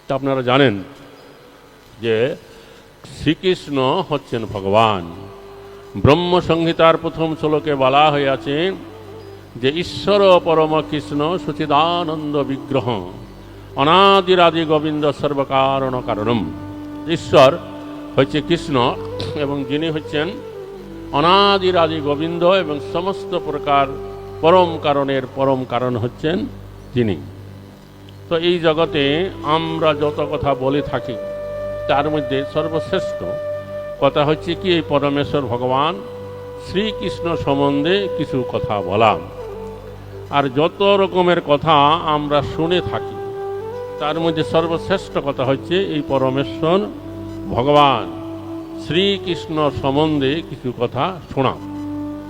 তা আপনারা জানেন যে শ্রীকৃষ্ণ হচ্ছেন ভগবান। ব্রহ্মসংহিতার প্রথম শ্লোকে বলা হইয়াছে যে ঈশ্বর পরম কৃষ্ণ সচিদানন্দ বিগ্রহ অনাদিরাদি গোবিন্দ সর্বকারণ কারণম। ঈশ্বর হচ্ছে কৃষ্ণ এবং যিনি হচ্ছেন অনাদিরাদি গোবিন্দ এবং সমস্ত প্রকার পরম কারণের পরম কারণ হচ্ছেন তিনি। তো এই জগতে আমরা যত কথা বলে থাকি তার মধ্যে সর্বশ্রেষ্ঠ কথা হচ্ছে কি এই পরমেশ্বর ভগবান শ্রীকৃষ্ণ সম্বন্ধে কিছু কথা বলা। আর যত রকমের কথা আমরা শুনে থাকি তার মধ্যে সর্বশ্রেষ্ঠ কথা হচ্ছে এই পরমেশ্বর ভগবান শ্রীকৃষ্ণ সম্বন্ধে কিছু কথা শোনা।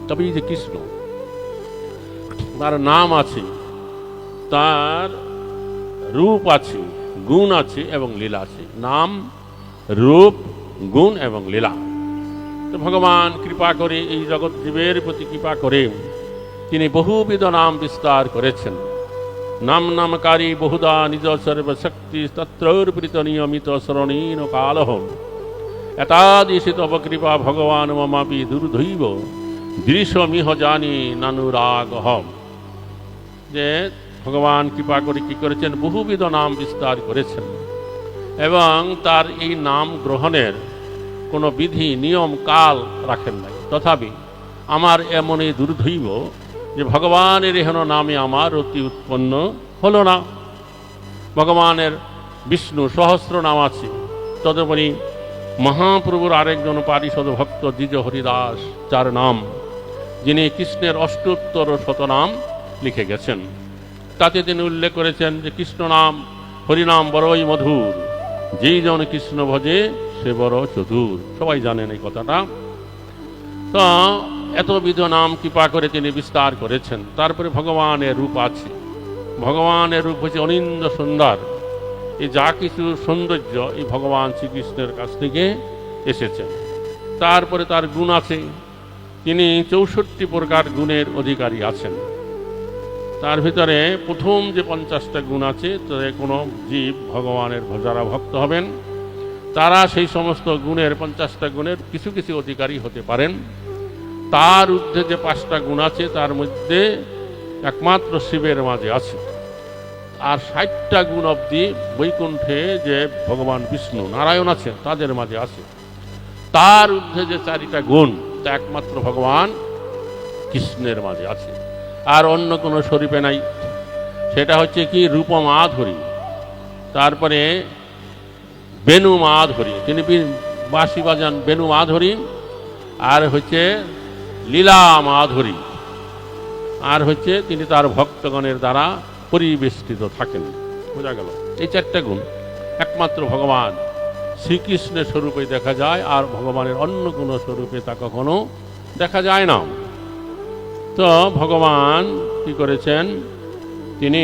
তবে এই যে কৃষ্ণ, তার নাম আছে, তার রূপ আছে, গুণ আছে এবং লীলা আছে। নাম, রূপ, গুণ এবং লীলা। তো ভগবান কৃপা করে এই জগৎ জীবের প্রতি কৃপা করে তিনি বহুবিধ নাম বিস্তার করেছেন। নাম নামকারী বহুদা নিজ সর্বশক্তি তত্রর্পিত নিয়মিত শরণীন কালহ এতাদিশিত অবকৃপা ভগবান মমাপি দুর্ধৈব দৃশ্যমিহ জানি নানুরাগহম। যে ভগবান কৃপা করে কি করেছেন, বহুবিধ নাম বিস্তার করেছেন এবং তার এই নাম গ্রহণের কোনো বিধি নিয়ম কাল রাখেন নাই। তথাপি আমার এমনই দুর্ধৈব যে ভগবানের এহেন নামে আমার অতি উৎপন্ন হলো না। ভগবানের বিষ্ণু সহস্র নাম আছে, তদুপরি মহাপ্রভুর আরেকজন পারিষদ ভক্ত দ্বিজ হরিদাস, যার নাম, যিনি কৃষ্ণের অষ্টোত্তর শতনাম লিখে গেছেন, তাতে তিনি উল্লেখ করেছেন যে কৃষ্ণ নাম হরিনাম বড়ই মধুর, যেই জন কৃষ্ণ ভজে সে বড় চতুর। সবাই জানেন এই কথাটা। তো এতবিধ নাম কৃপা করে তিনি বিস্তার করেছেন। তারপরে ভগবানের রূপ আছে। ভগবানের রূপ হচ্ছে অনিন্দ সুন্দর। এই যা কিছু সৌন্দর্য এই ভগবান শ্রীকৃষ্ণের কাছ থেকে এসেছেন। তারপরে তার গুণ আছে, তিনি 64 প্রকার গুণের অধিকারী আছেন। তার ভিতরে প্রথম যে 50টা গুণ আছে, তাদের কোনো জীব ভগবানের যারা ভক্ত হবেন তারা সেই সমস্ত গুণের 50টা গুণের কিছু কিছু অধিকারী হতে পারেন। তার ঊর্ধ্বে যে 5টা গুণ আছে তার মধ্যে একমাত্র শিবের মাঝে আছে। আর 60টা গুণ অবধি বৈকুণ্ঠে যে ভগবান বিষ্ণু নারায়ণ আছেন তাদের মাঝে আছে। তার ঊর্ধ্বে যে 4টা গুণ তা একমাত্র ভগবান কৃষ্ণের মাঝে আছে, আর অন্য কোনো স্বরূপে নাই। সেটা হচ্ছে কি রূপ মাধুরী, তারপরে বেণু মাধুরী, তিনি বাঁশি বাজান বেণু মাধুরী, আর হচ্ছে লীলা মাধুরী, আর হচ্ছে তিনি তার ভক্তগণের দ্বারা পরিবেষ্টিত থাকেন। বোঝা গেল? এই 4টা গুণ একমাত্র ভগবান শ্রীকৃষ্ণের স্বরূপে দেখা যায়, আর ভগবানের অন্য কোনো স্বরূপে তা কখনো দেখা যায় না। তো ভগবান কি করেছেন, তিনি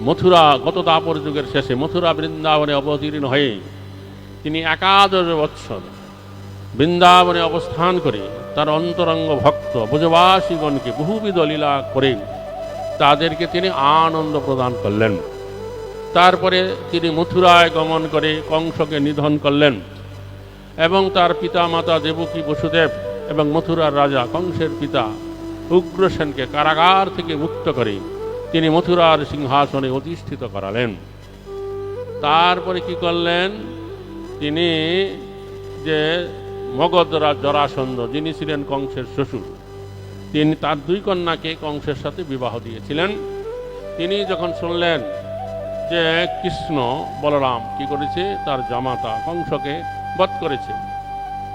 মথুরা গত দ্বাপর যুগের শেষে মথুরা বৃন্দাবনে অবতীর্ণ হয়ে তিনি 11 বৎসর বৃন্দাবনে অবস্থান করে তার অন্তরঙ্গ ভক্ত ব্রজবাসীগণকে বহুবিধ লীলা করে তাদেরকে তিনি আনন্দ প্রদান করলেন। তারপরে তিনি মথুরায় গমন করে কংসকে নিধন করলেন এবং তার পিতা মাতা দেবকী বসুদেব এবং মথুরার রাজা কংসের পিতা উগ্রসেনকে কারাগার থেকে মুক্ত করে তিনি মথুরার সিংহাসনে অধিষ্ঠিত করালেন। তারপরে কি করলেন, তিনি যে মগধরাজ জরাসন্ধ, যিনি ছিলেন কংসের শ্বশুর, তিনি তার 2 কন্যাকে কংসের সাথে বিবাহ দিয়েছিলেন। তিনি যখন শুনলেন যে কৃষ্ণ বলরাম কি করেছে, তার জামাতা কংসকে বধ করেছে,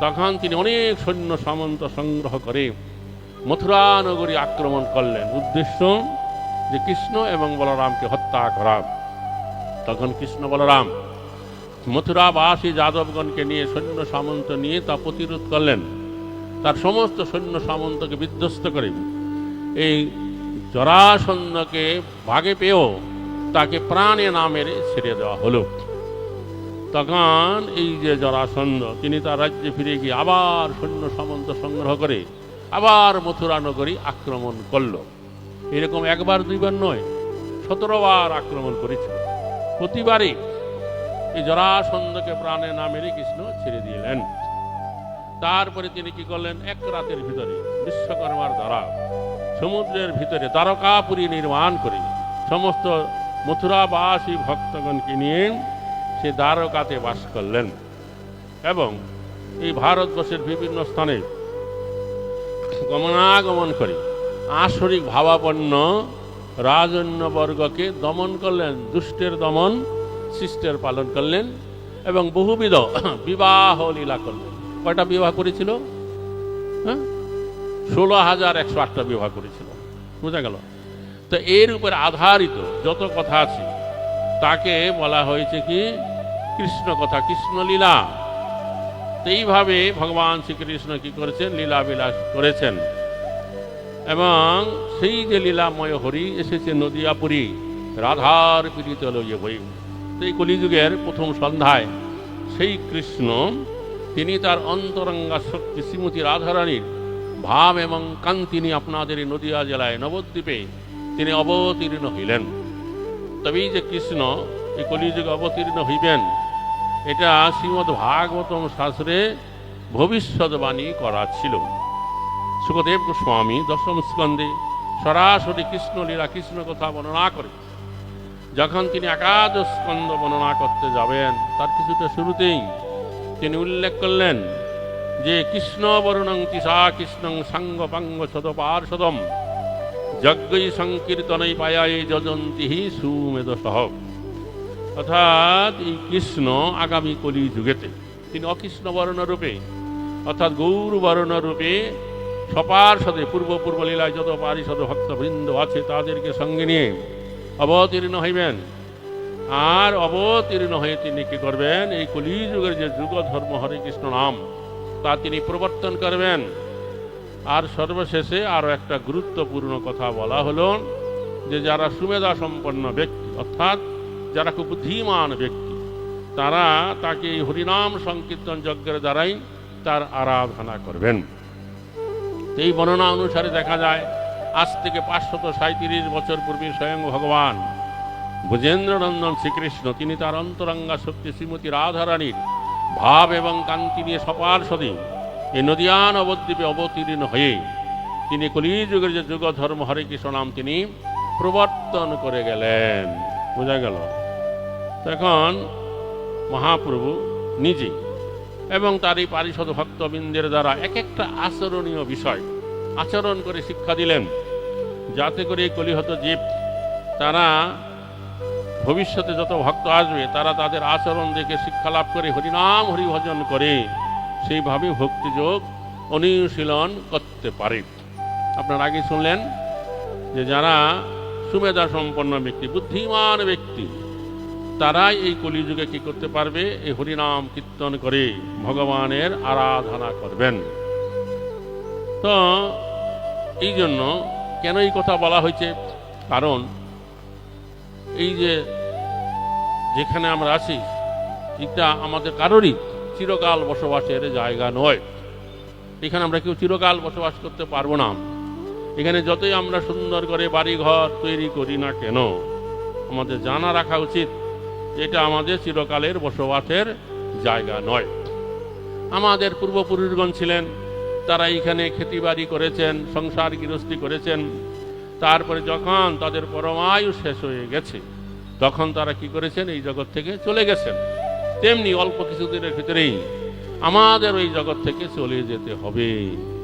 তখন তিনি অনেক সৈন্য সামন্ত সংগ্রহ করে মথুরা নগরী আক্রমণ করলেন, উদ্দেশ্য যে কৃষ্ণ এবং বলরামকে হত্যা করা। তখন কৃষ্ণ বলরাম মথুরাবাসী যাদবগণকে নিয়ে সৈন্য সামন্ত নিয়ে তা প্রতিরোধ করলেন। তার সমস্ত সৈন্য সামন্তকে বিধ্বস্ত করে এই জরাসন্ধকে ভাগে পেয়েও তাকে প্রাণে না মেরে ছেড়ে দেওয়া হলো। তখন এই যে জরাসন্ধ তিনি তার রাজ্যে ফিরে গিয়ে আবার সৈন্য সামন্ত সংগ্রহ করে আবার মথুরা নগরী আক্রমণ করল। এরকম 1 বার 2 বার নয়, 17 বার আক্রমণ করেছিল। প্রতিবারই এই জরাসন্ধকে প্রাণে না মেরে কৃষ্ণ ছেড়ে দিলেন। তারপরে তিনি কি করলেন, এক রাতের ভিতরে বিশ্বকর্মার দ্বারা সমুদ্রের ভিতরে দ্বারকাপুরী নির্মাণ করে সমস্ত মথুরাবাসী ভক্তগণকে নিয়ে সে দ্বারকাতে বাস করলেন এবং এই ভারতবর্ষের বিভিন্ন স্থানে গমনাগমন করে আসরিক ভাবাপন্ন রাজন্যবর্গকে দমন করলেন, দুষ্টের দমন শিষ্টের পালন করলেন এবং বহুবিধ বিবাহ লীলা করলেন। কয়টা বিবাহ করেছিল? 16,108টা বিবাহ করেছিল। বুঝা গেল? তো এর উপর আধারিত যত কথা আছে তাকে বলা হয়েছে কি কৃষ্ণ কথা, কৃষ্ণলীলা। তো এইভাবে ভগবান শ্রীকৃষ্ণ কি করেছেন, লীলা বিলাস করেছেন। এবং সেই যে লীলাময় হরি এসেছে নদিয়াপুরী রাধার পীড়িত লইয়ে বই। এই কলিযুগের প্রথম সন্ধ্যায় সেই কৃষ্ণ তিনি তার অন্তরঙ্গা শক্তি শ্রীমতী রাধারানীর ভাব এবং কান্তি নিয়ে আপনাদের এই নদিয়া জেলায় নবদ্বীপে তিনি অবতীর্ণ হইলেন। তবেই যে কৃষ্ণ এই কলিযুগে অবতীর্ণ হইবেন এটা শ্রীমদ্ ভাগবতম শাস্ত্রে ভবিষ্যৎবাণী করা ছিল। সুখদেব গোস্বামী দশম স্কন্ধে সরাসরি কৃষ্ণলীলা কৃষ্ণ কথা বর্ণনা করে যখন তিনি একাদশ স্কন্ধ বর্ণনা করতে যাবেন তার কিছুটা শুরুতেই তিনি উল্লেখ করলেন যে কৃষ্ণ বরুণং তিসা কৃষ্ণং সাঙ্গ পাঙ্গ শতপার্ষদম যজ্ঞই সংকীর্তনই পায়াই যজন্তি সুমেধ সহ। অর্থাৎ এই কৃষ্ণ আগামী কলি যুগেতে তিনি অকৃষ্ণ বর্ণ রূপে অর্থাৎ গৌর বর্ণ রূপে সপার্ষদে পূর্ব লীলায় যত পারিষদ ভক্তবৃন্দ আছে তাদেরকে সঙ্গে নিয়ে অবতীর্ণ হইবেন। আর অবতীর্ণ হয়ে তিনি কি করবেন, এই কলিযুগের যে যুগ ধর্ম হরে কৃষ্ণ নাম তা তিনি প্রবর্তন করবেন। আর সর্বশেষে আরও একটা গুরুত্বপূর্ণ কথা বলা হলো যে যারা সুমেধা সম্পন্ন ব্যক্তি অর্থাৎ যারা খুব বুদ্ধিমান ব্যক্তি তারা তাকে এই হরিনাম সংকীর্তন যজ্ঞের দ্বারাই তার আরাধনা করবেন। এই বর্ণনা অনুসারে দেখা যায় আজ থেকে 537 বছর পূর্বে স্বয়ং ভগবান ব্রজেন্দ্রনন্দন শ্রীকৃষ্ণ তিনি তার অন্তরঙ্গা শক্তি শ্রীমতী রাধারানীর ভাব এবং কান্তি নিয়ে সপার্ষদে এই নদিয়া নবদ্বীপে অবতীর্ণ হয়ে তিনি কলিযুগের যে যুগ ধর্ম হরে কৃষ্ণ নাম তিনি প্রবর্তন করে গেলেন। বোঝা গেল? তখন মহাপ্রভু নিজে এবং তার এই পারিষদ ভক্তবৃন্দের দ্বারা এক একটা আচরণীয় বিষয় আচরণ করে শিক্ষা দিলেন যাতে করে কলিহত জীব তারা ভবিষ্যতে যত ভক্ত আসবে তারা তাদের আচরণ দেখে শিক্ষা লাভ করে হরিনাম হরিভজন করে সেইভাবে ভক্তিযোগ অনুশীলন করতে পারে। আপনারা আগে শুনলেন যে যারা সুমেধা সম্পন্ন ব্যক্তি বুদ্ধিমান ব্যক্তি তারাই এই কলিযুগে কি করতে পারবে, এই হরিনাম কীর্তন করে ভগবানের আরাধনা করবেন। তো এই জন্য কেন এই কথা বলা হয়েছে, কারণ এই যে যেখানে আমরা আছি এটা আমাদের কারোরই চিরকাল বসবাসের জায়গা নয়। এখানে আমরা কেউ চিরকাল বসবাস করতে পারবো না। এখানে যতই আমরা সুন্দর করে বাড়িঘর তৈরি করি না কেন আমাদের জানা রাখা উচিত এটা আমাদের চিরকালের বসবাসের জায়গা নয়। আমাদের পূর্বপুরুষগণ ছিলেন তারা এইখানে খেতিবাড়ি করেছেন, সংসার গৃহস্থী করেছেন। তারপরে যখন তাদের পরমায়ু শেষ হয়ে গেছে তখন তারা কি করেছেন, এই জগৎ থেকে চলে গেছেন। তেমনি অল্প কিছুদিনের ভিতরেই আমাদের ওই জগৎ থেকে চলে যেতে হবে,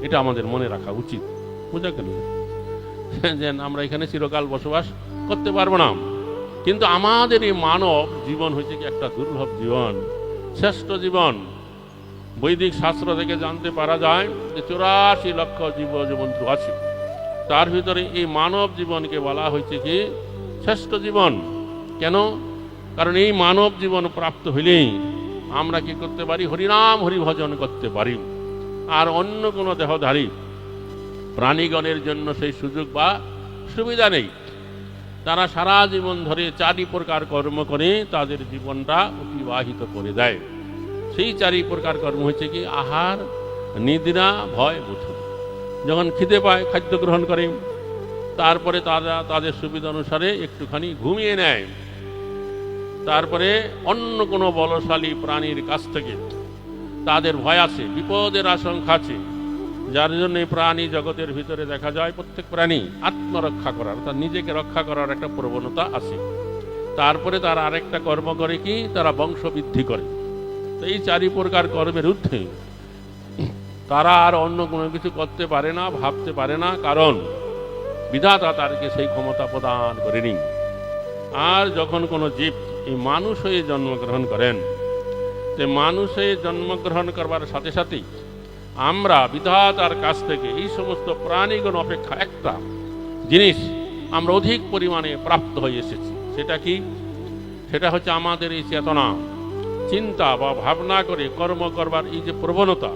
এটা আমাদের মনে রাখা উচিত। বুঝা গেল? যে আমরা এখানে চিরকাল বসবাস করতে পারবো না। কিন্তু আমাদের এই মানব জীবন হয়েছে কি একটা দুর্লভ জীবন, শ্রেষ্ঠ জীবন। বৈদিক শাস্ত্র থেকে জানতে পারা যায় যে 84 লক্ষ জীবজন্তু আছে, তার ভিতরে এই মানব জীবনকে বলা হয়েছে কি শ্রেষ্ঠ জীবন। কেন? কারণ এই মানব জীবন প্রাপ্ত হইলেই আমরা কি করতে পারি, হরিনাম হরিভজন করতে পারি। আর অন্য কোনো দেহধারী প্রাণীগণের জন্য সেই সুযোগ বা সুবিধা নেই। তারা সারা জীবন ধরে 4 প্রকার কর্ম করে তাদের জীবনটা অতিবাহিত করে দেয়। সেই 4 প্রকার কর্ম হচ্ছে কি আহার, নিদ্রা, ভয়, বোধন। যখন খিদে পায় খাদ্য গ্রহণ করে, তারপরে তারা তাদের সুবিধা অনুসারে একটুখানি ঘুমিয়ে নেয়। তারপরে অন্য কোনো বলশালী প্রাণীর কাছ থেকে তাদের ভয় আছে, বিপদের আশঙ্কা আছে, যার জন্য এই প্রাণী জগতের ভিতরে দেখা যায় প্রত্যেক প্রাণী আত্মরক্ষা করার, তার নিজেকে রক্ষা করার একটা প্রবণতা আছে। তারপরে তারা আরেকটা কর্ম করে কি, তারা বংশবৃদ্ধি করে। তো এই চারি প্রকার কর্মের ঊর্ধ্বে তারা আর অন্য কোনো কিছু করতে পারে না, ভাবতে পারে না, কারণ বিধাতা তাদেরকে সেই ক্ষমতা প্রদান করেনি। আর যখন কোনো জীব এই মানুষ হয়ে জন্মগ্রহণ করেন, যে মানুষ হয়ে জন্মগ্রহণ করবার সাথে সাথেই আমরা বিধাতার কাছ থেকে এই সমস্ত প্রাণীগণ অপেক্ষা একটা জিনিস আমরা অধিক পরিমাণে প্রাপ্ত হয়ে এসেছি। সেটা কি? সেটা হচ্ছে আমাদের এই চেতনা, চিন্তা বা ভাবনা করে কর্ম করবার এই যে প্রবণতা,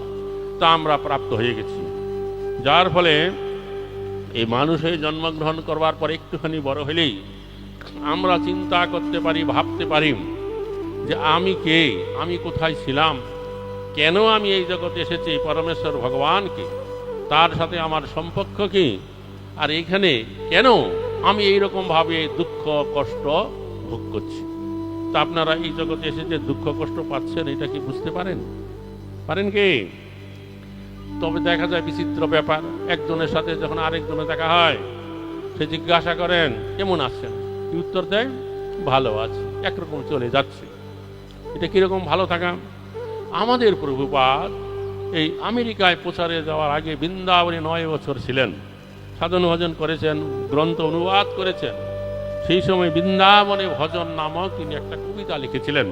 তা আমরা প্রাপ্ত হয়ে গেছি। যার ফলে এই মানুষ হয়ে জন্মগ্রহণ করবার পর একটুখানি বড় হলেই আমরা চিন্তা করতে পারি, ভাবতে পারি যে আমি কে, আমি কোথায় ছিলাম, কেন আমি এই জগতে এসেছি, পরমেশ্বর ভগবানকে, তার সাথে আমার সম্পর্ক কি, আর এইখানে কেন আমি এইরকমভাবে দুঃখ কষ্ট ভোগ করছি। তা আপনারা এই জগতে এসে যে দুঃখ কষ্ট পাচ্ছেন, এটা কি বুঝতে পারেন? পারেন কি? তবে দেখা যায় বিচিত্র ব্যাপার, একজনের সাথে যখন আরেকজনের দেখা হয়, সে জিজ্ঞাসা করেন কেমন আছেন, কি উত্তর দেয়? ভালো আছে, একরকম চলে যাচ্ছে। এটা কিরকম ভালো থাকা? আমাদের প্রভুপাদ এই আমেরিকায় প্রচারে যাওয়ার আগে বৃন্দাবনে 9 বছর ছিলেন, সাধন ভজন করেছেন, গ্রন্থ অনুবাদ করেছেন। সেই সময় বৃন্দাবনে ভজন নামক তিনি একটা কবিতা লিখেছিলেন।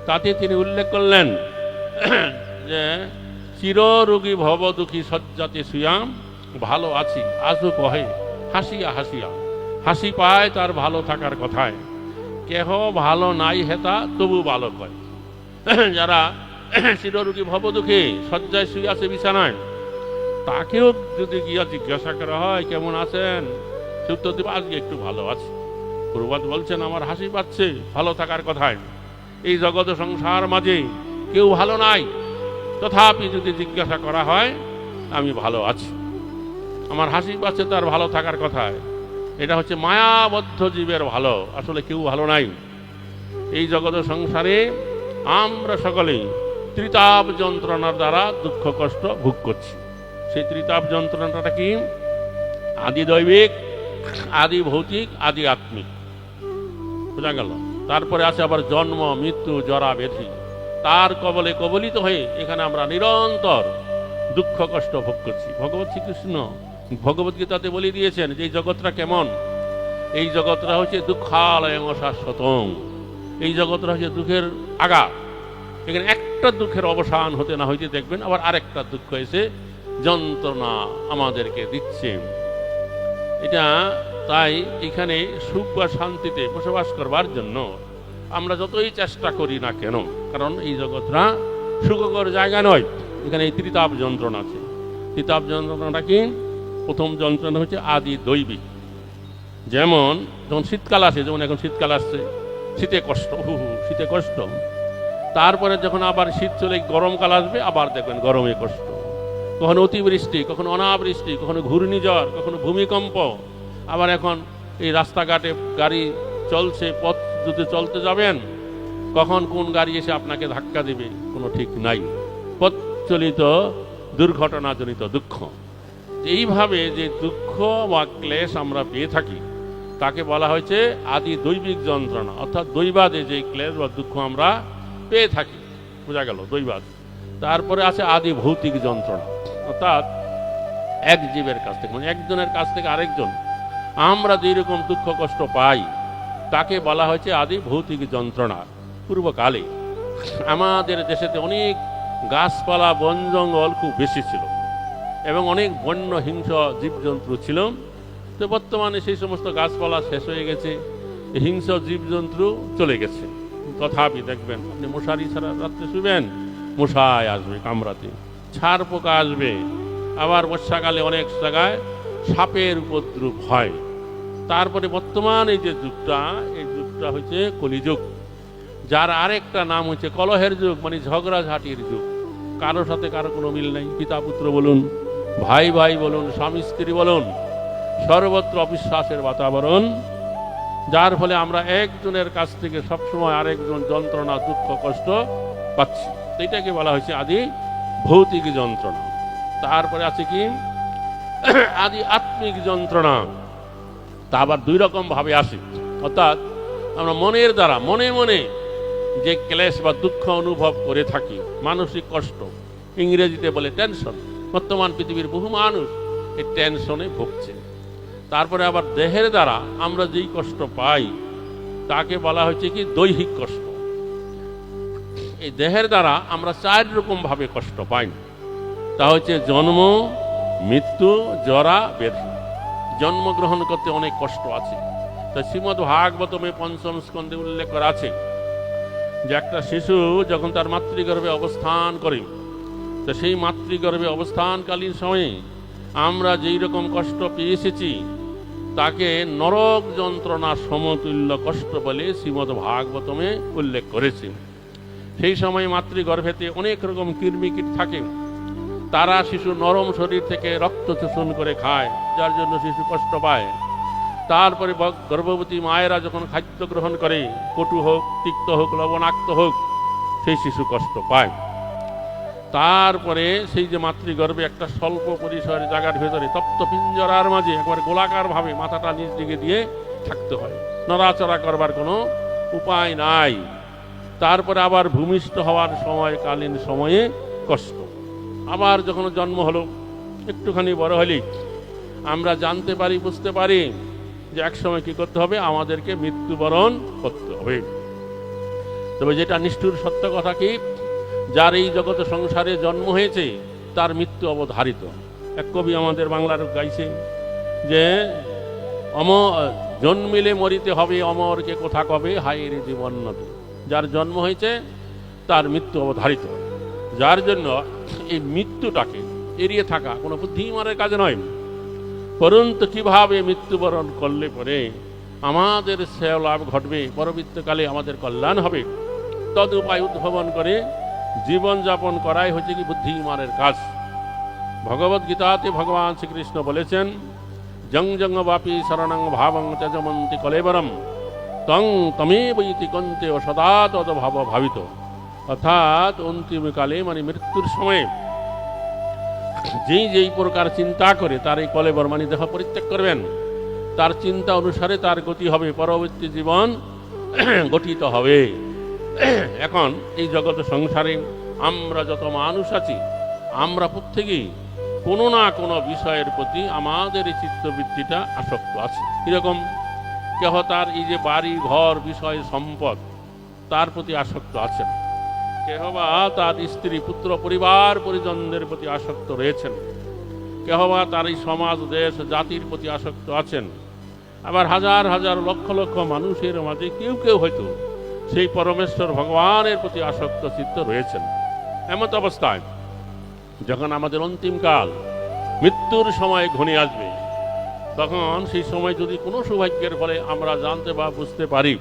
তাতে তিনি উল্লেখ করলেন যে চিররোগী ভবদুঃখী শয্যাতে শুয়াম, ভালো আছি আজও কহে হাসিয়া হাসিয়া, হাসি পায় তার ভালো থাকার কথায়, কেহ ভালো নাই হেতা তবু ভালো কয়। যারা চিররোগী ভবদুঃখী শয্যায় শুয়ে আছে বিছানায়, তাকেও যদি গিয়া জিজ্ঞাসা করা হয় কেমন আছেন, সে উত্তর দেবে আজকে একটু ভালো আছে। প্রভুপাদ বলছেন আমার হাসি পাচ্ছে ভালো থাকার কথায়। এই জগৎ সংসার মাঝে কেউ ভালো নাই, তথাপি যদি জিজ্ঞাসা করা হয় আমি ভালো আছি, আমার হাসি পাচ্ছে তার ভালো থাকার কথায়। এটা হচ্ছে মায়াবদ্ধ জীবের ভালো, আসলে কেউ ভালো নাই। এই জগৎ সংসারে আমরা সকলেই ত্রিতাপ যন্ত্রণার দ্বারা দুঃখ কষ্ট ভোগ করছি। সেই ত্রিতাপ যন্ত্রণাটা কি? আদি দৈবিক, আদি ভৌতিক, আদি আত্মিক। বোঝা গেল? তারপরে আছে আবার জন্ম, মৃত্যু, জরা, ব্যাধি। তার কবলে কবলিত হয়ে এখানে আমরা নিরন্তর দুঃখ কষ্ট ভোগ করছি। ভগবত শ্রীকৃষ্ণ ভগবত গীতাতে বলে দিয়েছেন যে এই জগৎটা কেমন। এই জগৎটা হচ্ছে দুঃখালয়ং অশাশ্বতং। এই জগৎটা হচ্ছে দুঃখের আগা। এখানে একটা দুঃখের অবসান হতে না হইতে দেখবেন আবার আরেকটা দুঃখ এসে যন্ত্রণা আমাদেরকে দিচ্ছে। এটা তাই এখানে সুখ বা শান্তিতে বসবাস করবার জন্য আমরা যতই চেষ্টা করি না কেন, কারণ এই জগৎটা সুখকর জায়গা নয়। এখানে এই ত্রিতাপ যন্ত্রণা আছে। ত্রিতাপ যন্ত্রণাটা কি? প্রথম যন্ত্রণা হচ্ছে আদি দৈবিক। যেমন যখন শীতকাল আসে, যেমন এখন শীতকাল আসছে, শীতে কষ্ট, শীতে কষ্ট। তারপরে যখন আবার শীত চলে গরমকাল আসবে, আবার দেখবেন গরমে কষ্ট। কখনো অতিবৃষ্টি, কখনো অনাবৃষ্টি, কখনো ঘূর্ণিঝড়, কখনো ভূমিকম্প। আবার এখন এই রাস্তাঘাটে গাড়ি চলছে, পথ যদি চলতে যাবেন, কখন কোন গাড়ি এসে আপনাকে ধাক্কা দেবে কোনো ঠিক নাই। পথচলিত দুর্ঘটনাজনিত দুঃখ। এইভাবে যে দুঃখ বা ক্লেশ আমরা পেয়ে থাকি, তাকে বলা হয়েছে আদি দৈবিক যন্ত্রণা, অর্থাৎ দৈবাদে যে ক্লেশ বা দুঃখ আমরা পেয়ে থাকি। বোঝা গেল? দৈবাদ। তারপরে আছে আদি ভৌতিক যন্ত্রণা, অর্থাৎ এক জীবের কাছ থেকে, মানে একজনের কাছ থেকে আরেকজন আমরা যেরকম দুঃখ কষ্ট পাই, তাকে বলা হয়েছে আদি ভৌতিক যন্ত্রণা। পূর্বকালে আমাদের দেশেতে অনেক গাছপালা, বন জঙ্গল খুব বেশি ছিল এবং অনেক বন্য হিংস্র জীবজন্তু ছিল। তো বর্তমানে সেই সমস্ত গাছপালা শেষ হয়ে গেছে, হিংস্র জীবজন্তু চলে গেছে। তথাপি দেখবেন আপনি মশারি ছাড়া রাত্রে শুবেন, মশায় আসবে কামড়াতে, ছাড় পোকা আসবে। আবার বর্ষাকালে অনেক জায়গায় সাপের উপদ্রব হয়। তারপরে বর্তমান এই যে যুগটা, এই যুগটা হচ্ছে কলিযুগ, যার আরেকটা নাম হচ্ছে কলহের যুগ, মানে ঝগড়াঝাটির যুগ। কারো সাথে কারো কোনো মিল নেই। পিতা পুত্র বলুন, ভাই ভাই বলুন, স্বামী স্ত্রী বলুন, সর্বত্র অবিশ্বাসের বাতাবরণ যার ফলে আমরা একজনের কাছ থেকে সবসময় আরেকজন যন্ত্রণা, দুঃখ, কষ্ট পাচ্ছি। এটাকে বলা হয়েছে আদি ভৌতিক যন্ত্রণা। তারপরে আছে কি আদি আত্মিক যন্ত্রণা। তা আবার দুই রকম ভাবে আসে, অর্থাৎ আমরা মনের দ্বারা মনে মনে যে ক্লেশ বা দুঃখ অনুভব করে থাকি, মানসিক কষ্ট, ইংরেজিতে বলে টেনশন। বর্তমান পৃথিবীর বহু মানুষ এই টেনশনে ভুগছে। তারপরে আবার দেহের দ্বারা আমরা যেই কষ্ট পাই তাকে বলা হয়েছে কি দৈহিক কষ্ট। এই দেহের দ্বারা আমরা 4 রকম ভাবে কষ্ট পাই। তা হচ্ছে জন্ম, মৃত্যু, জরা, ব্যাধি। জন্মগ্রহণ করতে অনেক কষ্ট আছে। তা শ্রীমদ্ ভাগবতমে 5ম স্কন্ধে উল্লেখ করা আছে যে একটা শিশু যখন তার মাতৃগর্ভে অবস্থান করে, তো সেই মাতৃগর্ভে অবস্থানকালীন সময়ে আমরা যেই রকম কষ্ট পেয়ে এসেছি তাকে নরক যন্ত্রণা সমতুল্য কষ্ট বলে শ্রীমদ্ ভাগবতমে উল্লেখ করেছে। সেই সময় মাতৃগর্ভেতে অনেক রকম কৃমিকীট থাকে, তারা শিশু নরম শরীর থেকে রক্ত শোষণ করে খায়, যার জন্য শিশু কষ্ট পায়। তারপরে গর্ভবতী মায়েরা যখন খাদ্য গ্রহণ করে, কটু হোক, তিক্ত হোক, লবণাক্ত হোক, সেই শিশু কষ্ট পায়। তারপরে সেই যে মাতৃগর্ভে একটা স্বল্প পরিসরের জায়গার ভেতরে তপ্ত পিঞ্জরার মাঝে একবার গোলাকার ভাবে মাথাটা নিচ দিকে দিয়ে থাকতে হয়, নড়াচড়া করবার কোনো উপায় নাই। তারপরে আবার ভূমিষ্ঠ হওয়ার সময়কালীন সময়ে কষ্ট। আবার যখন জন্ম হলো, একটুখানি বড় হলেই আমরা জানতে পারি, বুঝতে পারি যে এক সময় কি করতে হবে, আমাদেরকে মৃত্যুবরণ করতে হবে। তবে যেটা নিষ্ঠুর সত্য কথা কি, যার এই জগৎ সংসারে জন্ম হয়েছে তার মৃত্যু অবধারিত। এক কবি আমাদের বাংলার গাইছে যে জন্মিলে মরিতে হবে, অমরকে কোথা কবে, হায় রে জীবন নদী। যার জন্ম হয়েছে তার মৃত্যু অবধারিত। যার জন্য এই মৃত্যুটাকে এড়িয়ে থাকা কোনো বুদ্ধিমানের কাজ নয়। পরন্তু কিভাবে মৃত্যুবরণ করলে পরে আমাদের শ্রেয় লাভ ঘটবে, পরবর্তীকালে আমাদের কল্যাণ হবে, তদ উপায় উদ্ভাবন করে জীবনযাপন করাই হচ্ছে কি বুদ্ধিমানের কাজ। ভগবদ্গীতাতে ভগবান শ্রীকৃষ্ণ বলেছেন, জং জং বাপি শরণং ভাবং ত্যজমন্তি কলেবরম তং তমেব ইতি কন্তে ও সদা তদ ভাব ভাবিত। অর্থাৎ অন্তিমকালে মানে মৃত্যুর সময়ে যেই প্রকার চিন্তা করে তার এই কলেবর মানে দেহ পরিত্যাগ করবেন, তার চিন্তা অনুসারে তার গতি হবে, পরবর্তী জীবন গঠিত হবে। এখন এই জগৎ সংসারে আমরা যত মানুষ আছি, আমরা প্রত্যেকেই কোনো না কোনো বিষয়ের প্রতি আমাদের এই চিত্তবৃত্তিটা আসক্ত আছে। এরকম কেহ তার এই যে বাড়ি ঘর বিষয় সম্পদ তার প্রতি আসক্ত আছেন, কেহ বা তার স্ত্রী পুত্র পরিবার পরিজনদের প্রতি আসক্ত রয়েছেন, কেহ বা তার এই সমাজ দেশ জাতির প্রতি আসক্ত আছেন। আবার হাজার হাজার লক্ষ লক্ষ মানুষের মাঝে কেউ কেউ হয়তো সেই পরমেশ্বর ভগবানের প্রতি আসক্ত চিত্ত রয়েছেন। এমত অবস্থায় যখন আমাদের অন্তিমকাল মৃত্যুর সময় ঘনিয়ে আসবে, তখন সেই সময় যদি কোনো সৌভাগ্যের ফলে আমরা জানতে বা বুঝতে পারি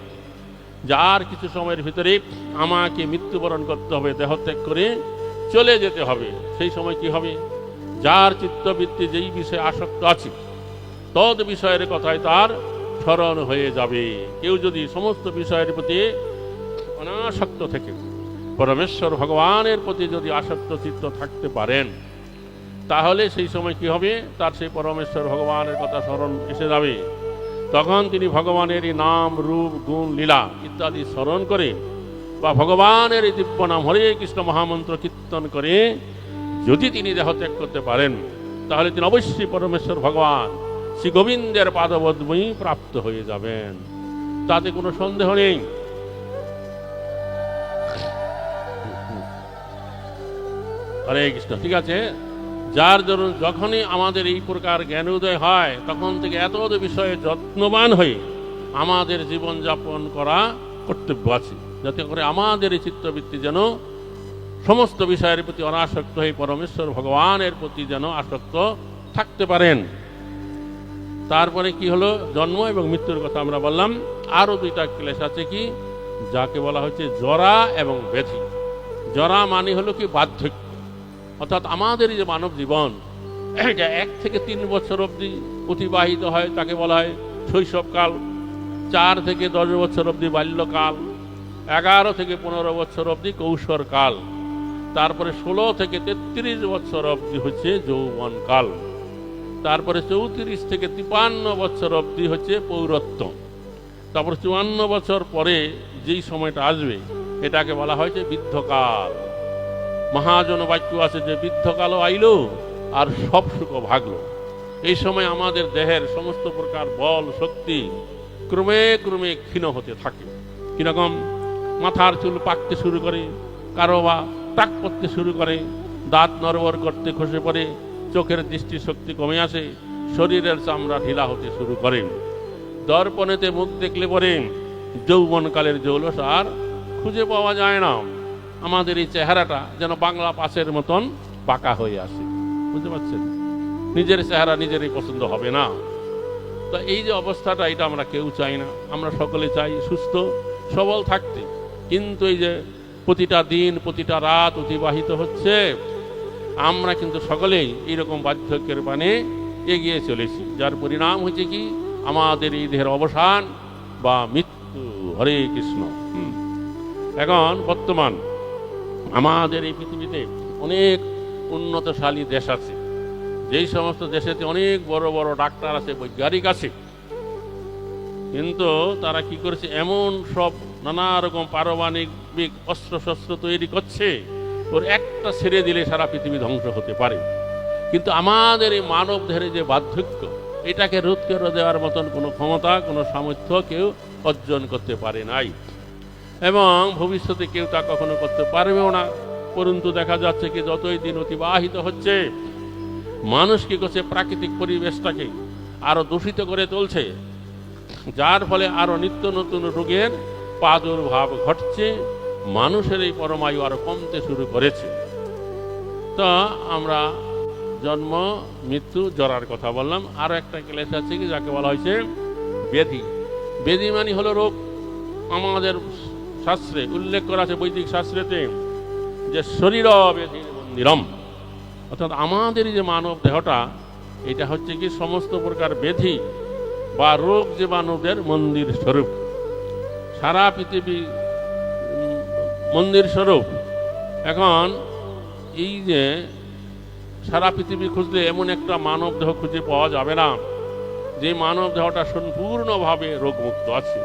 যে আর কিছু সময়ের ভিতরে আমাকে মৃত্যুবরণ করতে হবে, দেহত্যাগ করে চলে যেতে হবে, সেই সময় কি হবে, যার চিত্তবৃত্তি যেই বিষয়ে আসক্ত আছে তদ বিষয়ের কথায় তার স্মরণ হয়ে যাবে। কেউ যদি সমস্ত বিষয়ের প্রতি অনাসক্ত থেকে পরমেশ্বর ভগবানের প্রতি যদি আসক্ত চিত্ত থাকতে পারেন, তাহলে সেই সময় কি হবে, তার সেই পরমেশ্বর ভগবানের কথা স্মরণ এসে যাবে। তখন তিনি ভগবানের নাম, রূপ, গুণ, লীলা ইত্যাদি স্মরণ করে বা ভগবানের দিব্য নাম হরে কৃষ্ণ মহামন্ত্র কীর্তন করে যদি তিনি দেহত্যাগ করতে পারেন, তাহলে তিনি অবশ্যই পরমেশ্বর ভগবান শ্রী গোবিন্দের পাদপদ্মই প্রাপ্ত হয়ে যাবেন, তাতে কোনো সন্দেহ নেই। হরে কৃষ্ণ। ঠিক আছে, যার জন্য যখনই আমাদের এই প্রকার জ্ঞান উদয় হয়, তখন থেকে এত বিষয়ে যত্নবান হয়ে আমাদের জীবনযাপন করা কর্তব্য আছে, যাতে করে আমাদের এই চিত্তবৃত্তি যেন সমস্ত বিষয়ের প্রতি অনাসক্ত হয়ে পরমেশ্বর ভগবানের প্রতি যেন আসক্ত থাকতে পারেন। তারপরে কি হলো, জন্ম এবং মৃত্যুর কথা আমরা বললাম। আরও দুইটা ক্লেশ আছে কি, যাকে বলা হচ্ছে জরা এবং ব্যাধি। জরা মানে হলো কি বার্ধক্য, অর্থাৎ আমাদের যে মানব জীবন এটা 1 থেকে 3 বছর অবধি অতিবাহিত হয়, তাকে বলা হয় শৈশবকাল। 4 থেকে 10 বছর অবধি বাল্যকাল, 11 থেকে 15 বছর অবধি কৈশোরকাল, তারপরে 16 থেকে 33 বছর অবধি হচ্ছে যৌবনকাল, তারপরে 34 থেকে 53 বছর অবধি হচ্ছে পৌরত্ব, তারপর 54 বছর পরে যেই সময়টা আসবে এটাকে বলা হয়েছে বৃদ্ধকাল। মহাজন বাক্য আছে যে বৃদ্ধকালও আইলো আর সব সুখ ভাগলো। এই সময় আমাদের দেহের সমস্ত প্রকার বল শক্তি ক্রমে ক্রমে ক্ষীণ হতে থাকে। কিরকম? মাথার চুল পাকতে শুরু করে, কারো বা টাক পড়তে শুরু করে, দাঁত নড়বড় করতে খসে পড়ে, চোখের দৃষ্টিশক্তি কমে আসে, শরীরের চামড়া ঢিলা হতে শুরু করে। দর্পণেতে মুখ দেখলে পরে যৌবনকালের জৌলস আর খুঁজে পাওয়া যায় না। আমাদের এই চেহারাটা যেন বাংলা পাশের মতন পাকা হয়ে আসে। বুঝতে পারছেন? নিজের চেহারা নিজেরই পছন্দ হবে না। তো এই যে অবস্থাটা, এটা আমরা কেউ চাই না। আমরা সকলে চাই সুস্থ সবল থাকতে, কিন্তু এই যে প্রতিটা দিন প্রতিটা রাত অতিবাহিত হচ্ছে, আমরা কিন্তু সকলেই এইরকম বার্ধক্যের পানে এগিয়ে চলেছি, যার পরিণাম হচ্ছে কি আমাদের এই দেহের অবসান বা মৃত্যু। হরে কৃষ্ণ। এখন বর্তমান আমাদের এই পৃথিবীতে অনেক উন্নতশালী দেশ আছে, যেই সমস্ত দেশেতে অনেক বড় বড় ডাক্তার আছে, বৈজ্ঞানিক আছে, কিন্তু তারা কি করেছে, এমন সব নানা রকম পারমাণবিক অস্ত্র শস্ত্র তৈরি করছে, ওর একটা ছেড়ে দিলে সারা পৃথিবী ধ্বংস হতে পারে। কিন্তু আমাদের এই মানব দেহের যে বার্ধক্য, এটাকে রোধ করে দেওয়ার মতন কোনো ক্ষমতা, কোনো সামর্থ্য কেউ অর্জন করতে পারে নাই, এবং ভবিষ্যতে কেউ তা কখনো করতে পারবেও না। পরন্তু দেখা যাচ্ছে কি যতই দিন অতিবাহিত হচ্ছে, মানুষ কি করছে, প্রাকৃতিক পরিবেশটাকে আরো দূষিত করে তুলছে, যার ফলে আরো নিত্য নতুন রোগের প্রাদুর্ভাব ঘটছে, মানুষের এই পরমায়ু আরো কমতে শুরু করেছে। তো আমরা জন্ম মৃত্যু জরার কথা বললাম। আরো একটা ক্লেশ আছে কি, যাকে বলা হয়েছে ব্যাধি। ব্যাধি মানে হলো রোগ। আমাদের শাস্ত্রে উল্লেখ করা আছে, বৈদিক শাস্ত্রেতে, যে শরীর ব্যাধির মন্দিরম, অর্থাৎ আমাদের যে মানব দেহটা, এটা হচ্ছে কি সমস্ত প্রকার ব্যাধি বা রোগ জীবাণুদের মন্দির স্বরূপ। সারা পৃথিবী মন্দির স্বরূপ। এখন এই যে সারা পৃথিবী খুঁজলে এমন একটা মানব দেহ খুঁজে পাওয়া যাবে না যে মানব দেহটা সম্পূর্ণভাবে রোগমুক্ত আছে।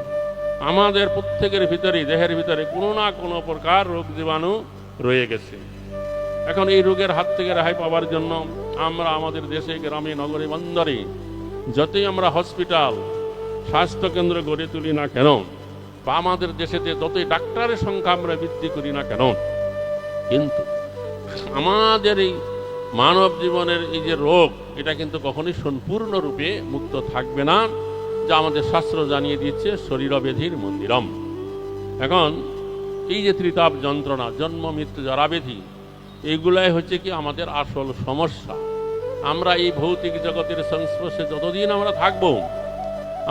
আমাদের প্রত্যেকের ভিতরেই, দেহের ভিতরে কোনো না কোনো প্রকার রোগ জীবাণু রয়ে গেছে। এখন এই রোগের হাত থেকে রেহাই পাওয়ার জন্য আমরা আমাদের দেশে, গ্রামে, নগরে, বন্দরে যতই আমরা হসপিটাল, স্বাস্থ্যকেন্দ্র গড়ে তুলি না কেন, বা আমাদের দেশেতে যতই ডাক্তারের সংখ্যা আমরা বৃদ্ধি করি না কেন, কিন্তু আমাদের এই মানব জীবনের এই যে রোগ, এটা কিন্তু কখনোই সম্পূর্ণরূপে মুক্ত থাকবে না, যা আমাদের শাস্ত্র জানিয়ে দিচ্ছে শরীর ব্যাধির মন্দিরম। এখন এই যে ত্রিতাপ যন্ত্রণা, জন্ম মৃত্যু জরা ব্যাধি, এইগুলাই হচ্ছে কি আমাদের আসল সমস্যা। আমরা এই ভৌতিক জগতের সংস্পর্শে যতদিন আমরা থাকব,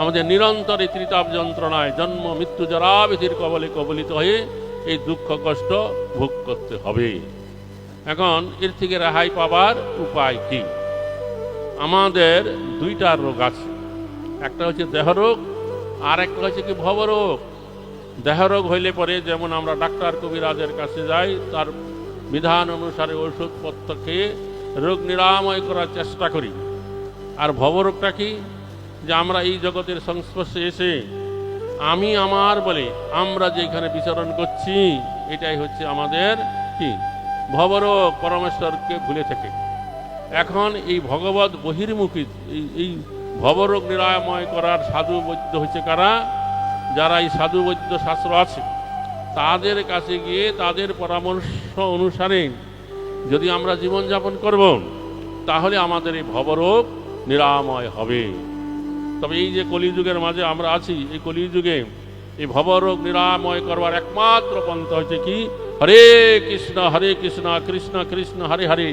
আমাদের নিরন্তর এই ত্রিতাপ যন্ত্রণায় জন্ম মৃত্যু জরা ব্যাধির কবলে কবলিত হয়ে এই দুঃখ কষ্ট ভোগ করতে হবে। এখন এর থেকে রেহাই পাবার উপায় কি? আমাদের দুইটা রোগ আছে, একটা হচ্ছে দেহরোগ, আর একটা হচ্ছে কি ভবরোগ। দেহরোগ হইলে পরে যেমন আমরা ডাক্তার কবিরাজের কাছে যাই, তার বিধান অনুসারে ওষুধপত্র খেয়ে রোগ নিরাময় করার চেষ্টা করি। আর ভবরোগটা কি? যে আমরা এই জগতের সংস্পর্শে এসে আমি আমার বলে আমরা যেখানে বিচরণ করছি, এটাই হচ্ছে আমাদের কি ভবরোগ, পরমেশ্বরকে ভুলে থেকে। এখন এই ভগবত বহির্মুখী এই ভবরোগ নিরাময় করার সাধু বৈদ্য হচ্ছে কারা? যারা এই সাধু বৈদ্য শাস্ত্র আছে, তাদের কাছে গিয়ে তাদের পরামর্শ অনুসারে যদি আমরা জীবনযাপন করব, তাহলে আমাদের এই ভবরোগ নিরাময় হবে। তবে এই যে কলিযুগের মাঝে আমরা আছি, এই কলিযুগে এই ভবরোগ নিরাময় করবার একমাত্র পন্থা হচ্ছে কি? হরে কৃষ্ণ কৃষ্ণ কৃষ্ণ হরে হরে,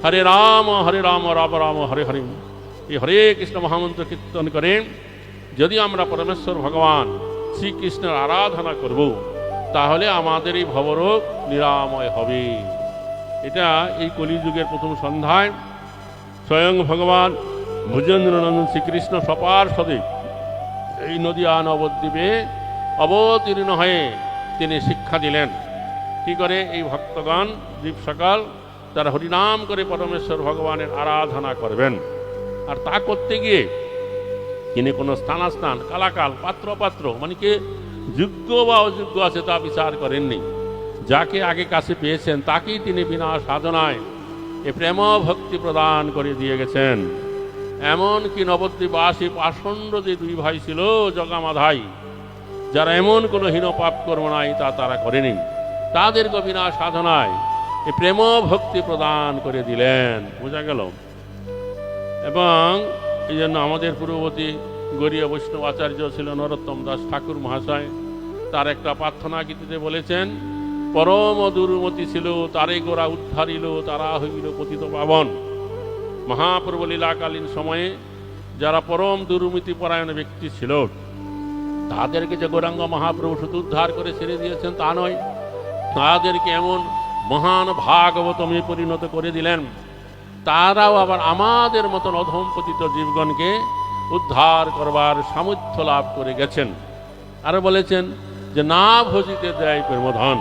হরে রাম রাম রাম হরে হরে। এই হরে কৃষ্ণ মহামন্ত্র কীর্তন করে যদি আমরা পরমেশ্বর ভগবান শ্রীকৃষ্ণের আরাধনা করব, তাহলে আমাদের এই ভবরোগ নিরাময় হবে। এটা এই কলিযুগের প্রথম সন্ধ্যায় স্বয়ং ভগবান ভুজেন্দ্রনন্দন শ্রীকৃষ্ণ সপার্ষদে এই নদিয়া নবদ্বীপে অবতীর্ণ হয়ে তিনি শিক্ষা দিলেন কি করে এই ভক্তগণ দ্বীপ সকাল তারা হরিনাম করে পরমেশ্বর ভগবানের আরাধনা করবেন। আর তা করতে গিয়ে তিনি কোনো স্থানাস্থান কালাকাল পাত্র মানে কে যোগ্য বা অযোগ্য আছে তা বিচার করেননি। যাকে আগে কাছে পেয়েছেন তাকেই তিনি বিনা সাধনায় এ প্রেম ভক্তি প্রদান করে দিয়ে গেছেন। এমনকি নবদ্বীপবাসী পাষণ্ড যে দুই ভাই ছিল জগামাধাই, যারা এমন কোনো হীন পাপ কর্ম নাই তা তারা করেনি, তাদেরকে বিনা সাধনায় এ প্রেম ভক্তি প্রদান করে দিলেন। বোঝা গেল। এবং এই জন্য আমাদের পূর্ববর্তী গরীয় বৈষ্ণব আচার্য ছিল নরোত্তম দাস ঠাকুর মহাশয়, তার একটা প্রার্থনা গীতিতে বলেছেন, পরম দুর্মতি ছিল তারে গোরা উদ্ধারিল, তারা হইল পতিত পাবন। মহাপ্রভু লীলাকালীন সময়ে যারা পরম দুর্নীতি পরায়ণ ব্যক্তি ছিল তাদেরকে যে গৌরাঙ্গ মহাপ্রভু শুধু উদ্ধার করে ছেড়ে দিয়েছেন তা নয়, তাদেরকে এমন মহান ভাগবতমে পরিণত করে দিলেন, তারাও আবার আমাদের মতন অধম পতিত জীবগণকে উদ্ধার করবার সামর্থ্য লাভ করে গেছেন। আরো বলেছেন যে না ভজিতে দেয় প্রেমধন।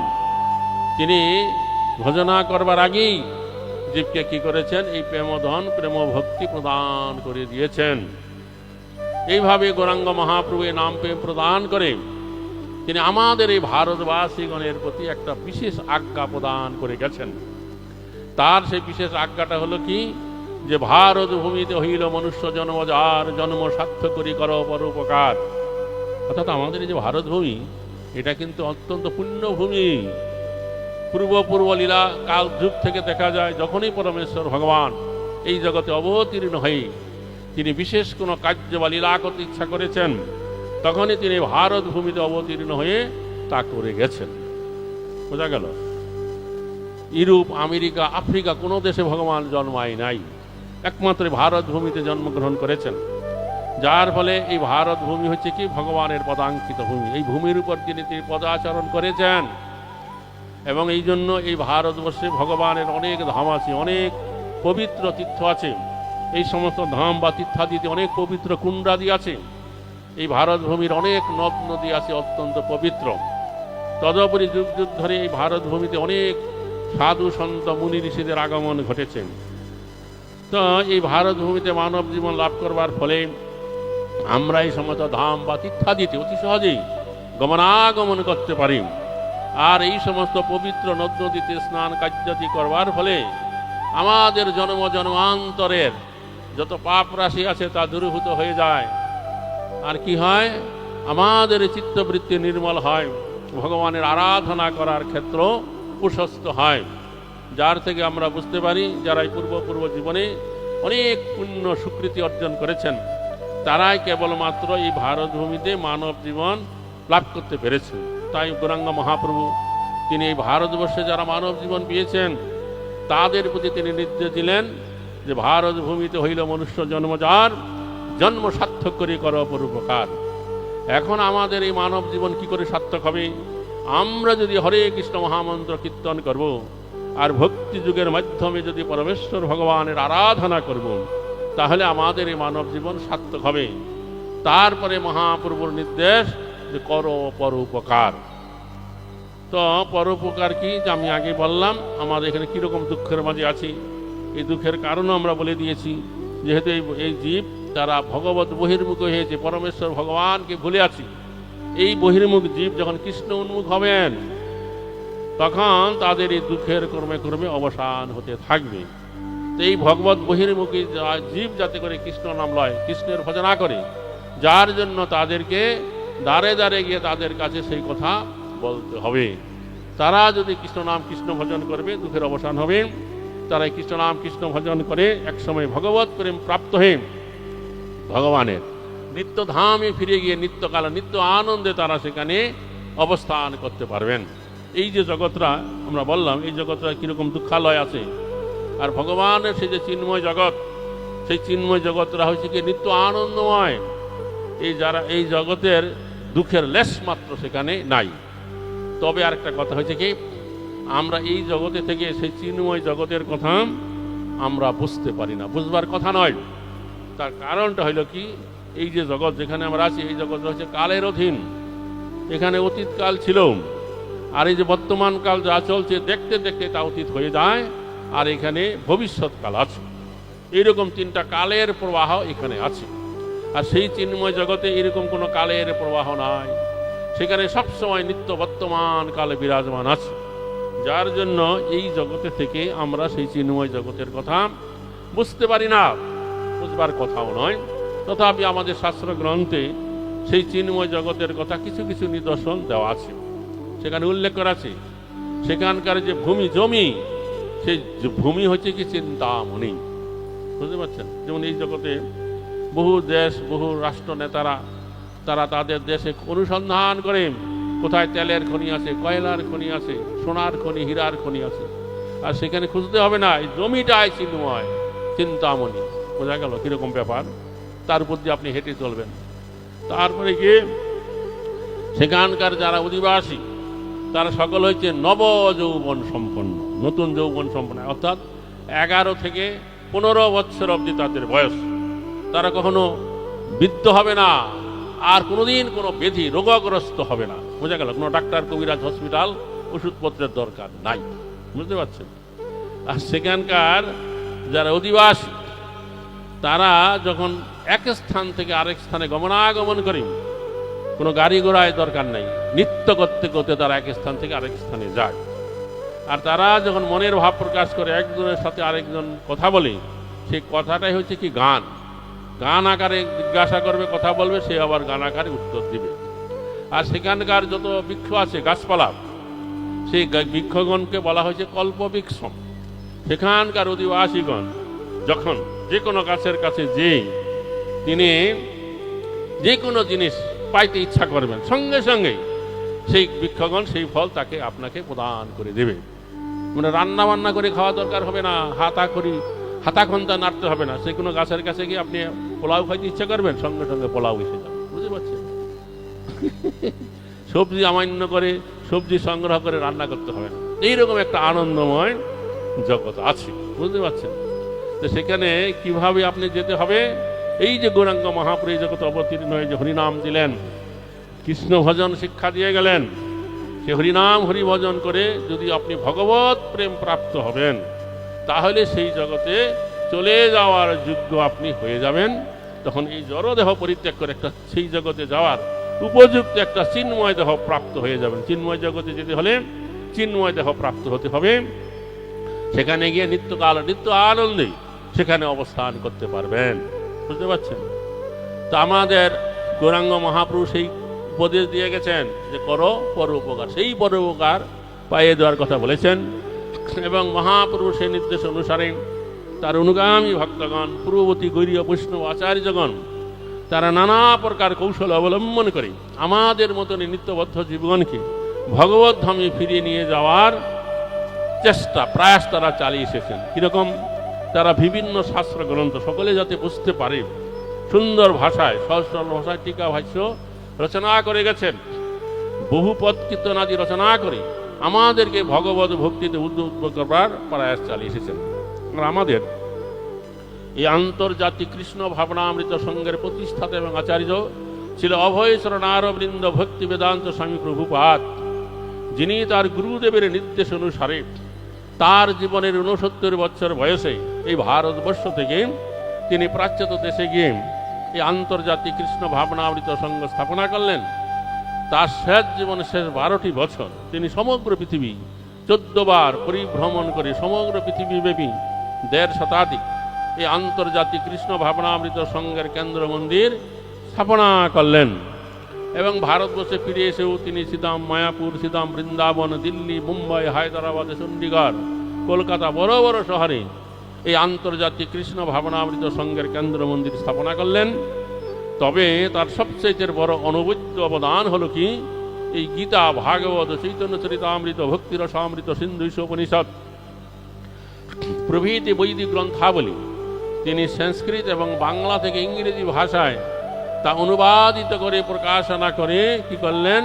তিনি ভজনা করবার আগেই জীবকে কি করেছেন, এই প্রেমধন প্রেম ভক্তি প্রদান করে দিয়েছেন। এইভাবে গৌরাঙ্গ মহাপ্রভু নাম প্রেম প্রদান করে তিনি আমাদের এই ভারতবাসীগণের প্রতি একটা বিশেষ আজ্ঞা প্রদান করে গেছেন। তার সেই বিশেষ আজ্ঞাটা হলো কি, যে ভারত ভূমিতে হইল মনুষ্য জন্ম, যার জন্ম সার্থক করি কর পরোপকার। অর্থাৎ আমাদের এই যে ভারত ভূমি, এটা কিন্তু অত্যন্ত পুণ্যভূমি। পূর্ব লীলা কাল যুগ থেকে দেখা যায়, যখনই পরমেশ্বর ভগবান এই জগতে অবতীর্ণ হয়ে তিনি বিশেষ কোনো কার্য বা লীলা করতে ইচ্ছা করেছেন, তখনই তিনি ভারত ভূমিতে অবতীর্ণ হয়ে তা করে গেছেন। বোঝা গেল। ইউরোপ, আমেরিকা, আফ্রিকা কোনো দেশে ভগবান জন্মায় নাই, একমাত্র ভারত ভূমিতে জন্মগ্রহণ করেছেন। যার ফলে এই ভারত ভূমি হচ্ছে কি ভগবানের পদাঙ্কিত ভূমি। এই ভূমির উপর তিনি পদাচরণ করেছেন। এবং এই জন্য এই ভারতবর্ষে ভগবানের অনেক ধাম আছে, অনেক পবিত্র তীর্থ আছে। এই সমস্ত ধাম বা তীর্থাদিতে অনেক পবিত্র কুণ্ডাদি আছে। এই ভারত ভূমির অনেক নদ নদী আছে অত্যন্ত পবিত্র। তদুপরি যুগ যুগ ধরে এই ভারত ভূমিতে অনেক সাধু সন্ত মুনি ঋষিদের আগমন ঘটেছে। তো এই ভারত ভূমিতে মানব জীবন লাভ করবার ফলে আমরা এই সমস্ত ধাম বা তীর্থাদিতে অতি সহজেই গমনাগমন করতে পারি। আর এই সমস্ত পবিত্র নদ নদীতে স্নান কার্যাদি করবার ফলে আমাদের জন্মান্তরের যত পাপ রাশি আছে তা দূরীভূত হয়ে যায়। আর কি হয়, আমাদের চিত্তবৃত্তি নির্মল হয়, ভগবানের আরাধনা করার ক্ষেত্র প্রশস্ত হয়। যার থেকে আমরা বুঝতে পারি যারা এই পূর্ব জীবনে অনেক পুণ্য স্বীকৃতি অর্জন করেছেন, তারাই কেবলমাত্র এই ভারত ভূমিতে মানব জীবন লাভ করতে পেরেছেন। তাই গৌরাঙ্গ মহাপ্রভু তিনি এই ভারতবর্ষে যারা মানব জীবন পেয়েছেন তাদের প্রতি তিনি নির্দেশ দিলেন যে ভারত ভূমিতে হইল মনুষ্য জন্ম, যার জন্ম সার্থক করে কর পরোপকার। এখন আমাদের এই মানব জীবন কি করে সার্থক হবে? আমরা যদি হরে কৃষ্ণ মহামন্ত্র কীর্তন করব আর ভক্তি যুগের মাধ্যমে যদি পরমেশ্বর ভগবানের আরাধনা করব, তাহলে আমাদের এই মানব জীবন সার্থক হবে। তারপরে মহাপ্রভুর নির্দেশ যে করো পরোপকার। তো পরোপকার কি, যে আমি আগে বললাম আমাদের এখানে কীরকম দুঃখের মাঝে আছি, এই দুঃখের কারণও আমরা বলে দিয়েছি। যেহেতু এই জীব তারা ভগবত বহির্মুখ হয়েছে, পরমেশ্বর ভগবানকে ভুলে আছি। এই বহির্মুখ জীব যখন কৃষ্ণ উন্মুখ হবেন তখন তাদের এই দুঃখের ক্রমে ক্রমে অবসান হতে থাকবে। তো এই ভগবত বহির্মুখী জীব যাতে করে কৃষ্ণ নাম লয়, কৃষ্ণের ভজনা করে, যার জন্য তাদেরকে দ্বারে দ্বারে গিয়ে তাদের কাছে সেই কথা বলতে হবে। তারা যদি কৃষ্ণ নাম কৃষ্ণ ভজন করবে দুঃখের অবসান হবে। তারা কৃষ্ণ নাম কৃষ্ণ ভজন করে একসময় ভগবত প্রেম প্রাপ্ত হয়ে ভগবানের নিত্য ধামে ফিরে গিয়ে নিত্যকাল নিত্য আনন্দে তারা সেখানে অবস্থান করতে পারবেন। এই যে জগৎটা আমরা বললাম, এই জগৎটা কীরকম দুঃখালয় আছে, আর ভগবানের সেই যে চিন্ময় জগৎ, সেই চিন্ময় জগৎটা হচ্ছে কি নিত্য আনন্দময়। এই জগতের দুঃখের লেশ মাত্র সেখানে নাই। তবে আর একটা কথা হয়েছে কি, আমরা এই জগতে থেকে সেই চিন্ময় জগতের কথা আমরা বুঝতে পারি না, বুঝবার কথা নয়। তার কারণটা হইল কি, এই যে জগৎ যেখানে আমরা আছি, এই জগৎ হচ্ছে কালের অধীন। এখানে অতীতকাল ছিল, আর এই যে বর্তমান কাল যা চলছে দেখতে দেখতে তা অতীত হয়ে যায়, আর এখানে ভবিষ্যৎকাল আছে। এইরকম তিনটা কালের প্রবাহ এখানে আছে। আর সেই চিন্ময় জগতে এরকম কোনো কালের প্রবাহ নাই, সেখানে সবসময় নিত্য বর্তমান কালে বিরাজমান আছে। যার জন্য এই জগতে থেকে আমরা সেই চিন্ময় জগতের কথা বুঝতে পারি না, বুঝবার কথাও নয়। তথাপি আমাদের শাস্ত্র গ্রন্থে সেই চিন্ময় জগতের কথা কিছু কিছু নিদর্শন দেওয়া আছে, সেখানে উল্লেখ করা আছে। সেখানকার যে ভূমি জমি, সেই ভূমি হচ্ছে কি চিন্তামণি, বুঝতে পারছেন? যেমন এই জগতে বহু দেশ, বহু রাষ্ট্র নেতারা তারা তাদের দেশে অনুসন্ধান করে কোথায় তেলের খনি আছে, কয়লার খনি আছে, সোনার খনি, হীরার খনি আছে। আর সেখানে খুঁজতে হবে না, এই জমিটাই চিন্ময়, চিন্তামণি। বোঝা গেল কিরকম ব্যাপার? তার উপর দিয়ে আপনি হেঁটে চলবেন। তারপরে গিয়ে সেখানকার যারা অধিবাসী তারা সকল হচ্ছে নব যৌবন সম্পন্ন, নতুন যৌবন সম্পন্ন, অর্থাৎ 11 থেকে 15 বৎসর অবধি তাদের বয়স। তারা কখনো বৃদ্ধ হবে না, আর কোনোদিন কোনো ব্যাধি রোগগ্রস্ত হবে না। বোঝা গেল? কোনো ডাক্তার, কবিরাজ, হসপিটাল, ওষুধপত্রের দরকার নাই। বুঝতে পারছেন? আর সেখানকার যারা অধিবাসী তারা যখন এক স্থান থেকে আরেক স্থানে গমনাগমন করেন, কোনো গাড়ি ঘোড়ায় দরকার নেই, নৃত্য করতে করতে তারা এক স্থান থেকে আরেক স্থানে যায়। আর তারা যখন মনের ভাব প্রকাশ করে, একজনের সাথে আরেকজন কথা বলে, সেই কথাটাই হচ্ছে কি গান। গান আকারে জিজ্ঞাসা করবে, কথা বলবে, সে আবার গান আকারে উত্তর দিবে। আর সেখানকার যত বৃক্ষ আছে, গাছপালা, সেই বৃক্ষগণকে বলা হয়েছে কল্পবৃক্ষম। সেখানকার অধিবাসীগণ যখন যে কোনো গাছের কাছে যেয়ে তিনি যে কোনো জিনিস পাইতে ইচ্ছা করবেন, সঙ্গে সঙ্গে সেই বৃক্ষগণ সেই ফল তাকে আপনাকে প্রদান করে দেবে। মানে রান্না বান্না করে খাওয়া দরকার হবে না, হাতা খন্তা নাড়তে হবে না। সেই কোনো গাছের কাছে গিয়ে আপনি পোলাও খাইতে ইচ্ছা করবেন, সঙ্গে সঙ্গে পোলাও এসে যাবে। বুঝতে পারছেন? সবজি আমান্য করে, সবজি সংগ্রহ করে রান্না করতে হবে না। এইরকম একটা আনন্দময় জগৎ আছে। বুঝতে পারছেন? তো সেখানে কিভাবে আপনি যেতে হবে? এই যে গৌরাঙ্গ মহাপ্রভু এই জগতে অবতীর্ণ হয়ে যে হরিনাম দিলেন, কৃষ্ণ ভজন শিক্ষা দিয়ে গেলেন, সে হরিনাম হরি ভজন করে যদি আপনি ভগবত প্রেম প্রাপ্ত হবেন, তাহলে সেই জগতে চলে যাওয়ার যোগ্য আপনি হয়ে যাবেন। তখন এই জড়দেহ পরিত্যাগ করে একটা সেই জগতে যাওয়ার উপযুক্ত একটা চিন্ময় দেহ প্রাপ্ত হয়ে যাবেন। চিন্ময় জগতে যেতে হলে চিন্ময় দেহ প্রাপ্ত হতে হবে। সেখানে গিয়ে নিত্যকাল নিত্য আনন্দে সেখানে অবস্থান করতে পারবেন। বুঝতে পারছেন? তো আমাদের গৌরাঙ্গ মহাপ্রভু সেই উপদেশ দিয়ে গেছেন যে করো পরোপকার, সেই পরোপকার পাইয়ে দেওয়ার কথা বলেছেন। এবং মহাপ্রভু সেই নির্দেশ অনুসারে তার অনুগামী ভক্তগণ, পূর্ববর্তী গৌরীয় বৈষ্ণব আচার্যগণ, তারা নানা প্রকার কৌশল অবলম্বন করে আমাদের মতন নিত্যবদ্ধ জীবনকে ভগবত ধামে ফিরিয়ে নিয়ে যাওয়ার চেষ্টা, প্রয়াস তারা চালিয়ে এসেছেন। কীরকম? তারা বিভিন্ন শাস্ত্র গ্রন্থ সকলে যাতে বুঝতে পারে সুন্দর ভাষায়, সহজ সরল ভাষায় টিকা ভাষ্য রচনা করে গেছেন। বহু পদ কীর্তনাদি রচনা করে আমাদেরকে ভগবত ভক্তিতে উদ্বুদ্ধ করবার প্রয়াস চালিয়ে এসেছেন। আর আমাদের এই আন্তর্জাতিক কৃষ্ণ ভাবনামৃত সংঘের প্রতিষ্ঠাতা এবং আচার্য ছিল অভয়শ্বর নারবৃন্দ ভক্তি বেদান্ত স্বামী প্রভুপাদ, যিনি তার গুরুদেবের নির্দেশ অনুসারে তার জীবনের 69 বছর বয়সে এই ভারতবর্ষ থেকে তিনি প্রাচ্যত দেশে গিয়ে এই আন্তর্জাতিক কৃষ্ণ ভাবনামৃত সংঘ স্থাপনা করলেন। তার শেষ জীবনের শেষ 12টি বছর তিনি সমগ্র পৃথিবী 14 বার পরিভ্রমণ করে সমগ্র পৃথিবীব্যাপী 1.5 শতাধিক এই আন্তর্জাতিক কৃষ্ণ ভাবনামৃত সংঘের কেন্দ্র মন্দির স্থাপনা করলেন। এবং ভারতবর্ষে ফিরে এসেও তিনি সিদাম, মায়াপুর, সিদাম, বৃন্দাবন, দিল্লি, মুম্বাই, হায়দ্রাবাদ, চণ্ডীগড়, কলকাতা বড় বড় শহরে এই আন্তর্জাতিক কৃষ্ণ ভাবনামৃত সংঘের কেন্দ্র মন্দির স্থাপনা করলেন। তবে তার সবচেয়ে বড় অনবদ্য অবদান হলো কি, এই গীতা, ভাগবত, চৈতন্য চরিতামৃত, ভক্তিরসামৃত, সিন্ধু উপনিষদ প্রভৃতি বৈদিক গ্রন্থাবলী তিনি সংস্কৃত এবং বাংলা থেকে ইংরেজি ভাষায় তা অনুবাদিত করে প্রকাশনা করে কি করলেন?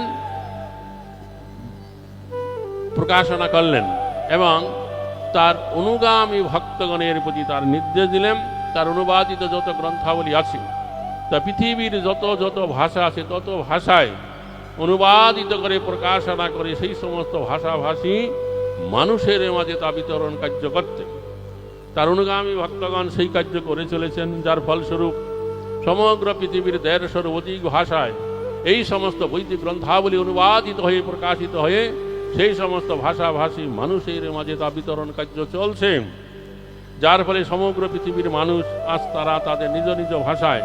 প্রকাশনা করলেন এবং তার অনুগামী ভক্তগণের প্রতি তার নির্দেশ দিলেন। তার অনুবাদিত যত গ্রন্থাবলী আছে তা পৃথিবীর যত যত ভাষা আছে তত ভাষায় অনুবাদিত করে প্রকাশনা করে সেই সমস্ত ভাষাভাষী মানুষের মাঝে তা বিতরণ কার্য করতে তার অনুগামী ভক্তগণ সেই কার্য করে চলেছেন, যার ফলস্বরূপ সমগ্র পৃথিবীর ১৫০-র অধিক ভাষায় এই সমস্ত বৈদিক গ্রন্থাবলী অনুবাদিত হয়ে প্রকাশিত হয়ে সেই সমস্ত ভাষাভাষী মানুষের মাঝে তা বিতরণ কার্য চলছে, যার ফলে সমগ্র পৃথিবীর মানুষ আজ তারা তাদের নিজ নিজ ভাষায়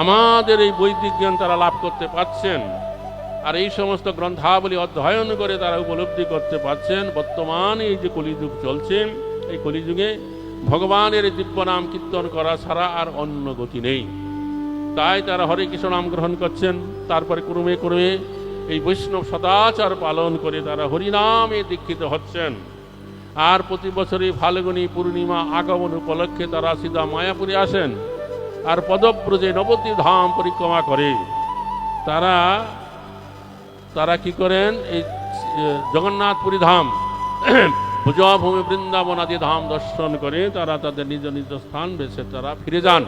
আমাদের এই বৈদিক জ্ঞান তারা লাভ করতে পারছেন। আর এই সমস্ত গ্রন্থাবলী অধ্যয়ন করে তারা উপলব্ধি করতে পারছেন বর্তমানে এই যে কলিযুগ চলছে, এই কলিযুগে ভগবানের দিব্য নাম কীর্তন করা ছাড়া আর অন্য গতি নেই। তাই তারা হরে কৃষ্ণ নাম গ্রহণ করছেন, তারপরে ক্রমে ক্রমে এই বৈষ্ণব সদাচার পালন করে তারা হরিনামে দীক্ষিত হচ্ছেন। আর প্রতি বছরই ফাল্গুনী পূর্ণিমা আগমন উপলক্ষে তারা সিধা মায়াপুরে আসেন আর পদব্রজে নবদ্বীপ ধাম পরিক্রমা করে তারা কি করেন, এই জগন্নাথপুরী ধাম ভুজভূমি বৃন্দাবন আদি ধাম দর্শন করে তারা তাদের নিজ নিজ স্থান বেছে তারা ফিরে যান।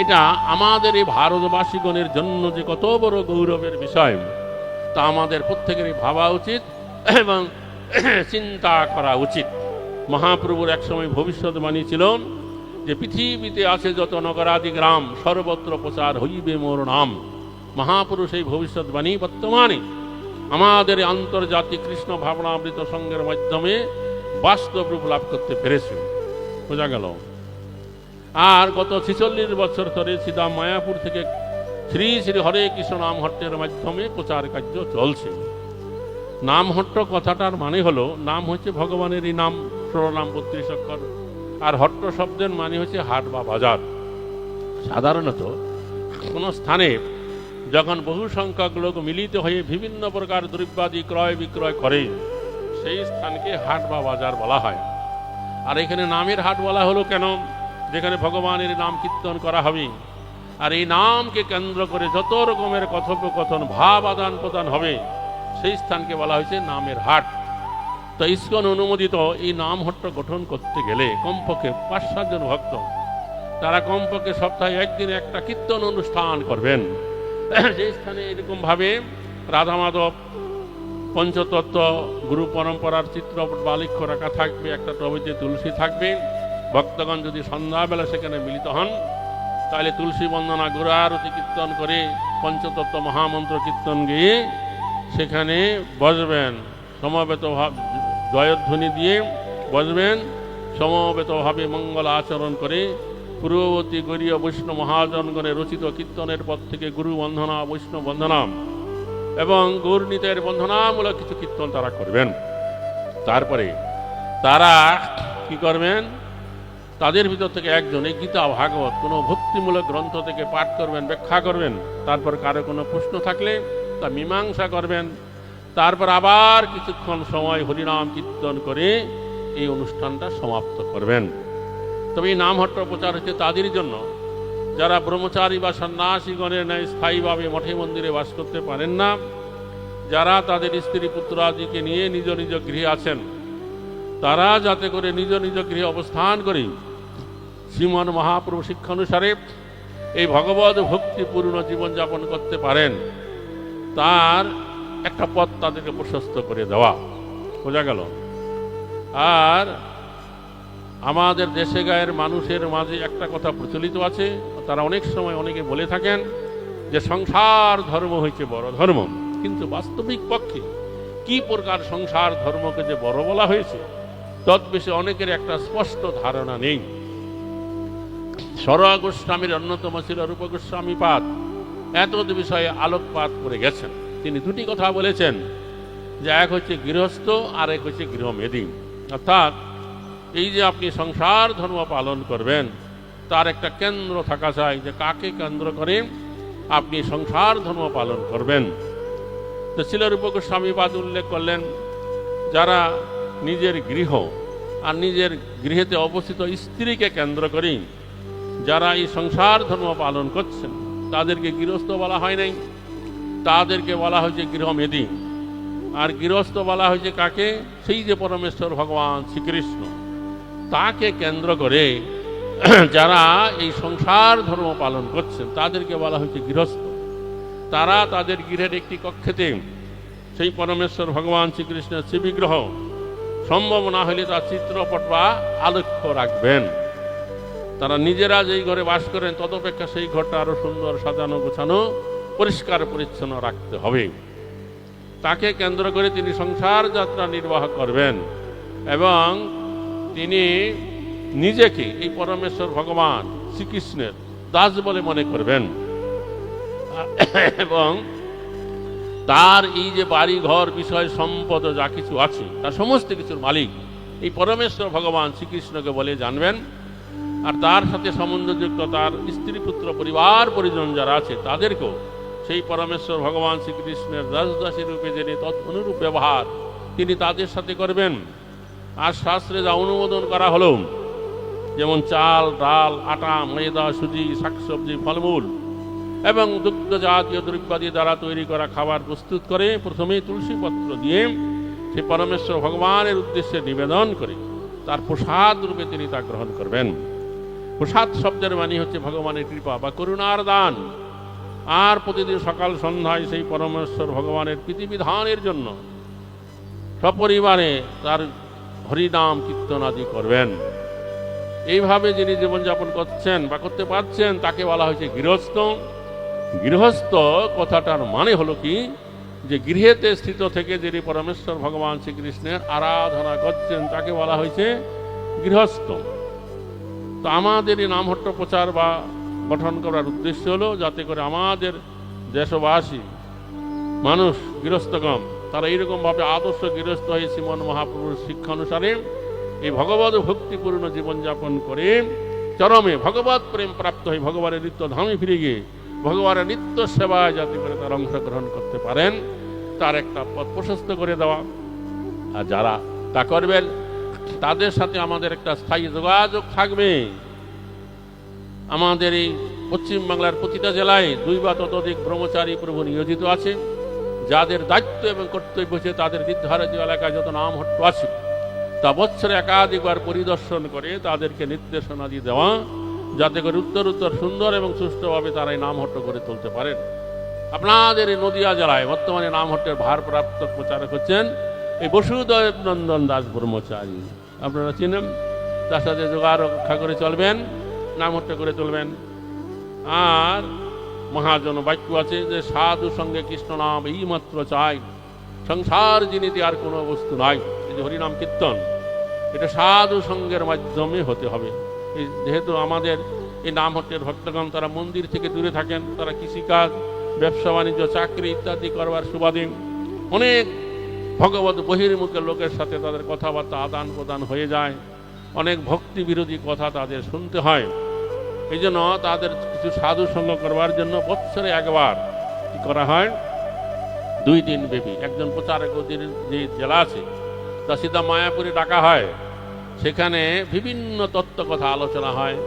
এটা আমাদের এই ভারতবাসীগণের জন্য যে কত বড় গৌরবের বিষয় তা আমাদের প্রত্যেকেরই ভাবা উচিত এবং চিন্তা করা উচিত। মহাপ্রভুর একসময় ভবিষ্যৎবাণী ছিল যে পৃথিবীতে আছে যত নগরাদি গ্রাম সর্বত্র প্রচার হইবে মোর নাম। মহাপুরুষ এই ভবিষ্যৎবাণী বর্তমানে আমাদের আন্তর্জাতিক কৃষ্ণ ভাবনামৃত সংঘের মাধ্যমে বাস্তব রূপ লাভ করতে পেরেছে, বোঝা গেল। আর গত 46 বছর ধরে সিধা মায়াপুর থেকে শ্রী শ্রী হরে কৃষ্ণ নামহট্টের মাধ্যমে প্রচার কার্য চলছে। নামহট্ট কথাটার মানে হলো, নাম হচ্ছে ভগবানেরই নাম, ষোড়নাম 32 অক্ষর, আর হট্ট শব্দের মানে হচ্ছে হাট বা বাজার। সাধারণত কোনো স্থানে যখন বহু সংখ্যক লোক মিলিত হয়ে বিভিন্ন প্রকার দ্রব্যাদি ক্রয় বিক্রয় করে সেই স্থানকে হাট বা বাজার বলা হয়। আর এখানে নামের হাট বলা হলো কেন? যেখানে ভগবানের নাম কীর্তন করা হবে আর এই নামকে কেন্দ্র করে যত রকমের কথোপকথন ভাব আদান প্রদান হবে সেই স্থানকে বলা হয়েছে নামের হাট। তো ইস্কন অনুমোদিত এই নাম হট্ট গঠন করতে গেলে কমপক্ষে ৫-৭ জন ভক্ত তারা কমপক্ষে সপ্তাহে একদিন একটা কীর্তন অনুষ্ঠান করবেন। যে স্থানে এরকমভাবে রাধা মাধব পঞ্চতত্ত্ব গুরু পরম্পরার চিত্রপট বালিক্ষ রাখা থাকবে, একটা টবেতে তুলসী থাকবে। ভক্তগণ যদি সন্ধ্যাবেলা সেখানে মিলিত হন তাহলে তুলসী বন্দনা গুরারতি কীর্তন করে পঞ্চতত্ত্ব মহামন্ত্র কীর্তন গিয়ে সেখানে বসবেন, সমবেতভাবে জয়ধ্বনি দিয়ে বসবেন, সমবেতভাবে মঙ্গল আচরণ করে পূর্ববর্তী গরীয় বৈষ্ণব মহাজনগণের রচিত কীর্তনের পর থেকে গুরু বন্ধনা বৈষ্ণব বন্ধনা এবং গৌরনীতের বন্ধনামূলক কিছু কীর্তন তারা করবেন। তারপরে তারা কি করবেন, তাদের ভিতর থেকে একজন এই গীতা ভাগবত কোনো ভক্তিমূলক গ্রন্থ থেকে পাঠ করবেন, ব্যাখ্যা করবেন। তারপর কারো কোনো প্রশ্ন থাকলে তা মীমাংসা করবেন। তারপর আবার কিছুক্ষণ সময় হরিনাম কীর্তন করে এই অনুষ্ঠানটা সমাপ্ত করবেন। তবে এই নামহট্ট প্রচার হচ্ছে তাদের জন্য যারা ব্রহ্মচারী বা সন্ন্যাসীগণের ন্যায় স্থায়ীভাবে মঠে মন্দিরে বাস করতে পারেন না, যারা তাদের স্ত্রী পুত্রাদিকে নিয়ে নিজ নিজ গৃহে আছেন, তারা যাতে করে নিজ নিজ গৃহে অবস্থান করে শ্রীমন মহাপ্রভু শিক্ষা অনুসারে এই ভগবত ভক্তিপূর্ণ জীবনযাপন করতে পারেন, তার একটা পথ তাদেরকে প্রশস্ত করে দেওয়া, বোঝা গেল। আর আমাদের দেশে গায়ের মানুষের মাঝে একটা কথা প্রচলিত আছে, তারা অনেক সময় অনেকে বলে থাকেন যে সংসার ধর্ম হয়েছে বড় ধর্ম, কিন্তু বাস্তবিক পক্ষে কি প্রকার সংসার ধর্মকে যে বড় বলা হয়েছে তৎবিষয়ে অনেকের একটা স্পষ্ট ধারণা নেই। সরয়া গোস্বামীর অন্যতম ছিল রূপ গোস্বামী পাদ এতদ বিষয়ে আলোকপাত করে গেছেন। তিনি দুটি কথা বলেছেন, যে এক হচ্ছে গৃহস্থ আর এক হচ্ছে গৃহমেদী। অর্থাৎ এই যে আপনি সংসার ধর্ম পালন করবেন তার একটা কেন্দ্র থাকা চাই, যে কাকে কেন্দ্র করে আপনি সংসার ধর্ম পালন করবেন। তো ছিল রূপ গোস্বামী পাদ উল্লেখ করলেন, যারা নিজের গৃহ আর নিজের গৃহেতে অবস্থিত স্ত্রীকে কেন্দ্র করে যারা এই সংসার ধর্ম পালন করছেন তাদেরকে গৃহস্থ বলা হয় নাই, তাদেরকে বলা হয়েছে গৃহমেদী। আর গৃহস্থ বলা হয়েছে কাকে? সেই যে পরমেশ্বর ভগবান শ্রীকৃষ্ণ, তাকে কেন্দ্র করে যারা এই সংসার ধর্ম পালন করছেন তাদেরকে বলা হয়েছে গৃহস্থ। তারা তাদের গৃহের একটি কক্ষেতে সেই পরমেশ্বর ভগবান শ্রীকৃষ্ণের শ্রীবিগ্রহ, সম্ভব না হলে তার চিত্রপট বা আলেখ্য রাখবেন। তারা নিজেরা যেই ঘরে বাস করেন তদপেক্ষা সেই ঘরটা আরো সুন্দর সাজানো গোছানো পরিষ্কার পরিচ্ছন্ন রাখতে হবে। তাকে কেন্দ্র করে তিনি সংসার যাত্রা নির্বাহ করবেন এবং তিনি নিজেকে এই পরমেশ্বর ভগবান শ্রীকৃষ্ণের দাস বলে মনে করবেন এবং তার এই যে বাড়ি ঘর বিষয় সম্পদ যা কিছু আছে তার সমস্ত কিছুর মালিক এই পরমেশ্বর ভগবান শ্রীকৃষ্ণকে বলে জানবেন। আর তার সাথে সম্বন্ধযুক্ত তার স্ত্রী পুত্র পরিবার পরিজন যারা আছে তাদেরকেও সেই পরমেশ্বর ভগবান শ্রীকৃষ্ণের দাসদাসী রূপে জেনে তৎ অনুরূপ ব্যবহার তিনি তাদের সাথে করবেন। আর শাস্ত্রে যা অনুমোদন করা হলো, যেমন চাল, ডাল, আটা, ময়দা, সুজি, শাকসবজি, ফলমূল এবং দুগ্ধ জাতীয় দ্রব্যাদি দ্বারা তৈরি করা খাবার প্রস্তুত করে প্রথমে তুলসী পত্র দিয়ে সেই পরমেশ্বর ভগবানের উদ্দেশ্যে নিবেদন করে তার প্রসাদ রূপে তিনি তা গ্রহণ করবেন। প্রসাদ শব্দের মানে হচ্ছে ভগবানের কৃপা বা করুণার দান। আর প্রতিদিন সকাল সন্ধ্যায় সেই পরমেশ্বর ভগবানের প্রীতিবিধানের জন্য সপরিবারে তার হরিনাম কীর্তন আদি করবেন। এইভাবে যিনি জীবনযাপন করছেন বা করতে পারছেন তাকে বলা হয়েছে গৃহস্থ। গৃহস্থ কথাটার মানে হলো কি, যে গৃহেতে স্থিত থেকে যিনি পরমেশ্বর ভগবান শ্রীকৃষ্ণের আরাধনা করছেন তাকে বলা হয়েছে গৃহস্থ। তো আমাদের এই নামহট্ট প্রচার বা গঠন করার উদ্দেশ্য হলো যাতে করে আমাদের দেশবাসী মানুষ গৃহস্থগণ তারা এইরকমভাবে আদর্শ গৃহস্থ হয়ে শ্রীমন মহাপ্রভুর শিক্ষা অনুসারে এই ভগবত ভক্তিপূর্ণ জীবনযাপন করে চরমে ভগবত প্রেম প্রাপ্ত হয়ে ভগবানের নিত্য ধামে ফিরে গিয়ে ভগবানের নিত্য সেবায় যাতে করে তার অংশগ্রহণ করতে পারেন তার একটা পথ প্রশস্ত করে দেওয়া। আর যারা তা করবেন তাদের সাথে আমাদের একটা স্থায়ী যোগাযোগ থাকবে। আমাদের এই পশ্চিমবাংলার প্রতিটা জেলায় 2 বা ততোধিক ব্রহ্মচারী প্রভু নিয়োজিত আছে, যাদের দায়িত্ব এবং কর্তব্য হচ্ছে তাদের নির্ধারিত এলাকায় যত নামহট্ট আছে তা বৎসরে একাধিকবার পরিদর্শন করে তাদেরকে নির্দেশনা দিয়ে দেওয়া, যাতে করে উত্তর সুন্দর এবং সুষ্ঠুভাবে তারা এই নামহট্ট করে তুলতে পারেন। আপনাদের এই নদিয়া জেলায় বর্তমানে নামহট্টের ভারপ্রাপ্ত প্রচারক হচ্ছেন এই বসুদেব নন্দন দাস ব্রহ্মচারী। আপনারা চিনেন, তার সাথে যোগাযোগ রক্ষা করে চলবেন, নামহট্ট করে তুলবেন। আর মহাজন বাক্য আছে যে সাধু সঙ্গে কৃষ্ণ নাম এই মাত্র চাই, সংসার জিনিতে আর কোনো বস্তু নাই। এই যে হরিনাম কীর্তন এটা সাধু সঙ্গের মাধ্যমে হতে হবে। যেহেতু আমাদের এই নামহট্টের ভক্তগণ তারা মন্দির থেকে দূরে থাকেন, তারা কৃষিকাজ, ব্যবসা বাণিজ্য, চাকরি ইত্যাদি করবার সুবাদে অনেক ভগবত বহির্মুখের লোকের সাথে তাদের কথাবার্তা আদান প্রদান হয়ে যায়, অনেক ভক্তি বিরোধী কথা তাদের শুনতে হয়। এই জন্য তাদের কিছু সাধু সঙ্গ করবার জন্য বৎসরে একবার কি করা হয়, 2 দিন ব্যাপী একজন প্রচারক যে জেলা আছে তা সিধা মায়াপুরে ডাকা হয়। সেখানে বিভিন্ন তত্ত্ব কথা আলোচনা হয়।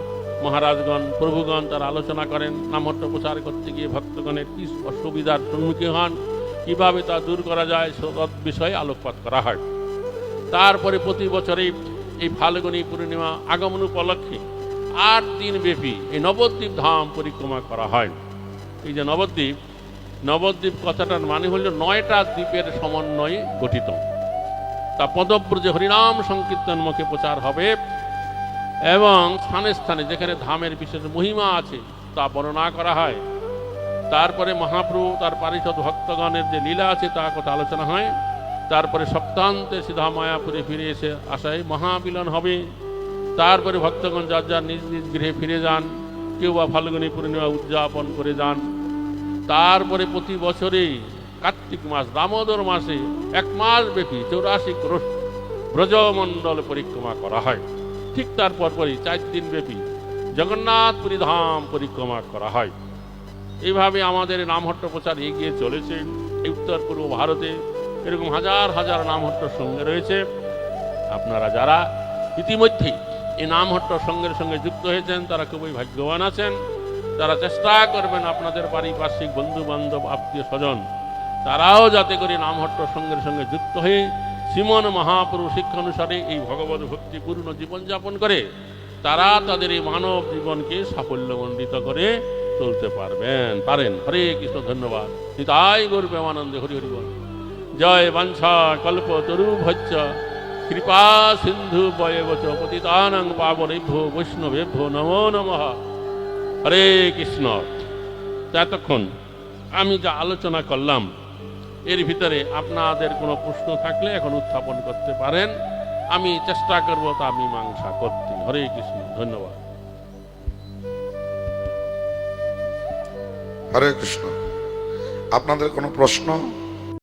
মহারাজগণ, প্রভুগণ তারা আলোচনা করেন নামহট্ট প্রচার করতে গিয়ে ভক্তগণের কি অসুবিধার সম্মুখীন হন, কিভাবে তা দূর করা যায় সব বিষয়ে আলোকপাত করা হয়। তারপরে প্রতি বছরই এই ফাল্গুনী পূর্ণিমা আগমন উপলক্ষে 8 দিন ব্যাপী এই নবদ্বীপ ধাম পরিক্রমা করা হয়। এই যে নবদ্বীপ কথাটার মানে হল 9টা দ্বীপের সমন্বয়ে গঠিত। তা পদব্রজে হরিনাম সংকীর্তন মুখে প্রচার হবে এবং স্থানে স্থানে যেখানে ধামের বিশেষ মহিমা আছে তা বর্ণনা করা হয়। তারপরে মহাপ্রভু তার পারিষদ ভক্তগণের যে লীলা আছে তা কথা আলোচনা হয়। তারপরে সপ্তাহান্তে সিধা মায়াপুরে ফিরে এসে আশায় মহামিলন হবে। তারপরে ভক্তগণ যার যার নিজ নিজ গৃহে ফিরে যান, কেউ বা ফাল্গুনী পূর্ণিমা উদযাপন করে যান। তারপরে প্রতি বছরেই কার্তিক মাস দামোদর মাসে 1 মাস ব্যাপী 84 ক্রোশ ব্রজমণ্ডল পরিক্রমা করা হয়। ঠিক তারপর পরই 4 দিন ব্যাপী জগন্নাথপুরী ধাম পরিক্রমা করা হয়। এইভাবে আমাদের নামহট্ট প্রচার এগিয়ে চলেছে। এই উত্তর পূর্ব ভারতে এরকম হাজার হাজার নামহট্টর সঙ্গে রয়েছে। আপনারা যারা ইতিমধ্যেই এই নামহট্ট সঙ্গের সঙ্গে যুক্ত হয়েছেন তারা খুবই ভাগ্যবান আছেন। তারা চেষ্টা করবেন আপনাদের পারিপার্শ্বিক বন্ধু বান্ধব আত্মীয় স্বজন তারাও যাতে করে নামহট্ট সঙ্গের সঙ্গে যুক্ত হয়ে শ্রীমন মহাপ্রভু শিক্ষা অনুসারে এই ভগবত ভক্তিপূর্ণ জীবনযাপন করে তারা তাদের এই মানব জীবনকে সাফল্যমণ্ডিত করে চলতে পারেন। হরে কৃষ্ণ, ধন্যবাদ। নিতাই গৌর প্রেমানন্দে, হরি হরি বল। জয় বাঞ্ছা কল্প তরুভচ্চ কৃপা সিন্ধু বয়বচ পতিতানাং পাবনেভ্যো বৈষ্ণবেভ্যো নমো নমঃ। হরে কৃষ্ণ। এতক্ষণ আমি যা আলোচনা করলাম এর ভিতরে আপনাদের কোনো প্রশ্ন থাকলে এখন উত্থাপন করতে পারেন। আমি চেষ্টা করব তা মীমাংসা করতে। হরে কৃষ্ণ, ধন্যবাদ। হরে কৃষ্ণ। আপনাদের কোনো প্রশ্ন?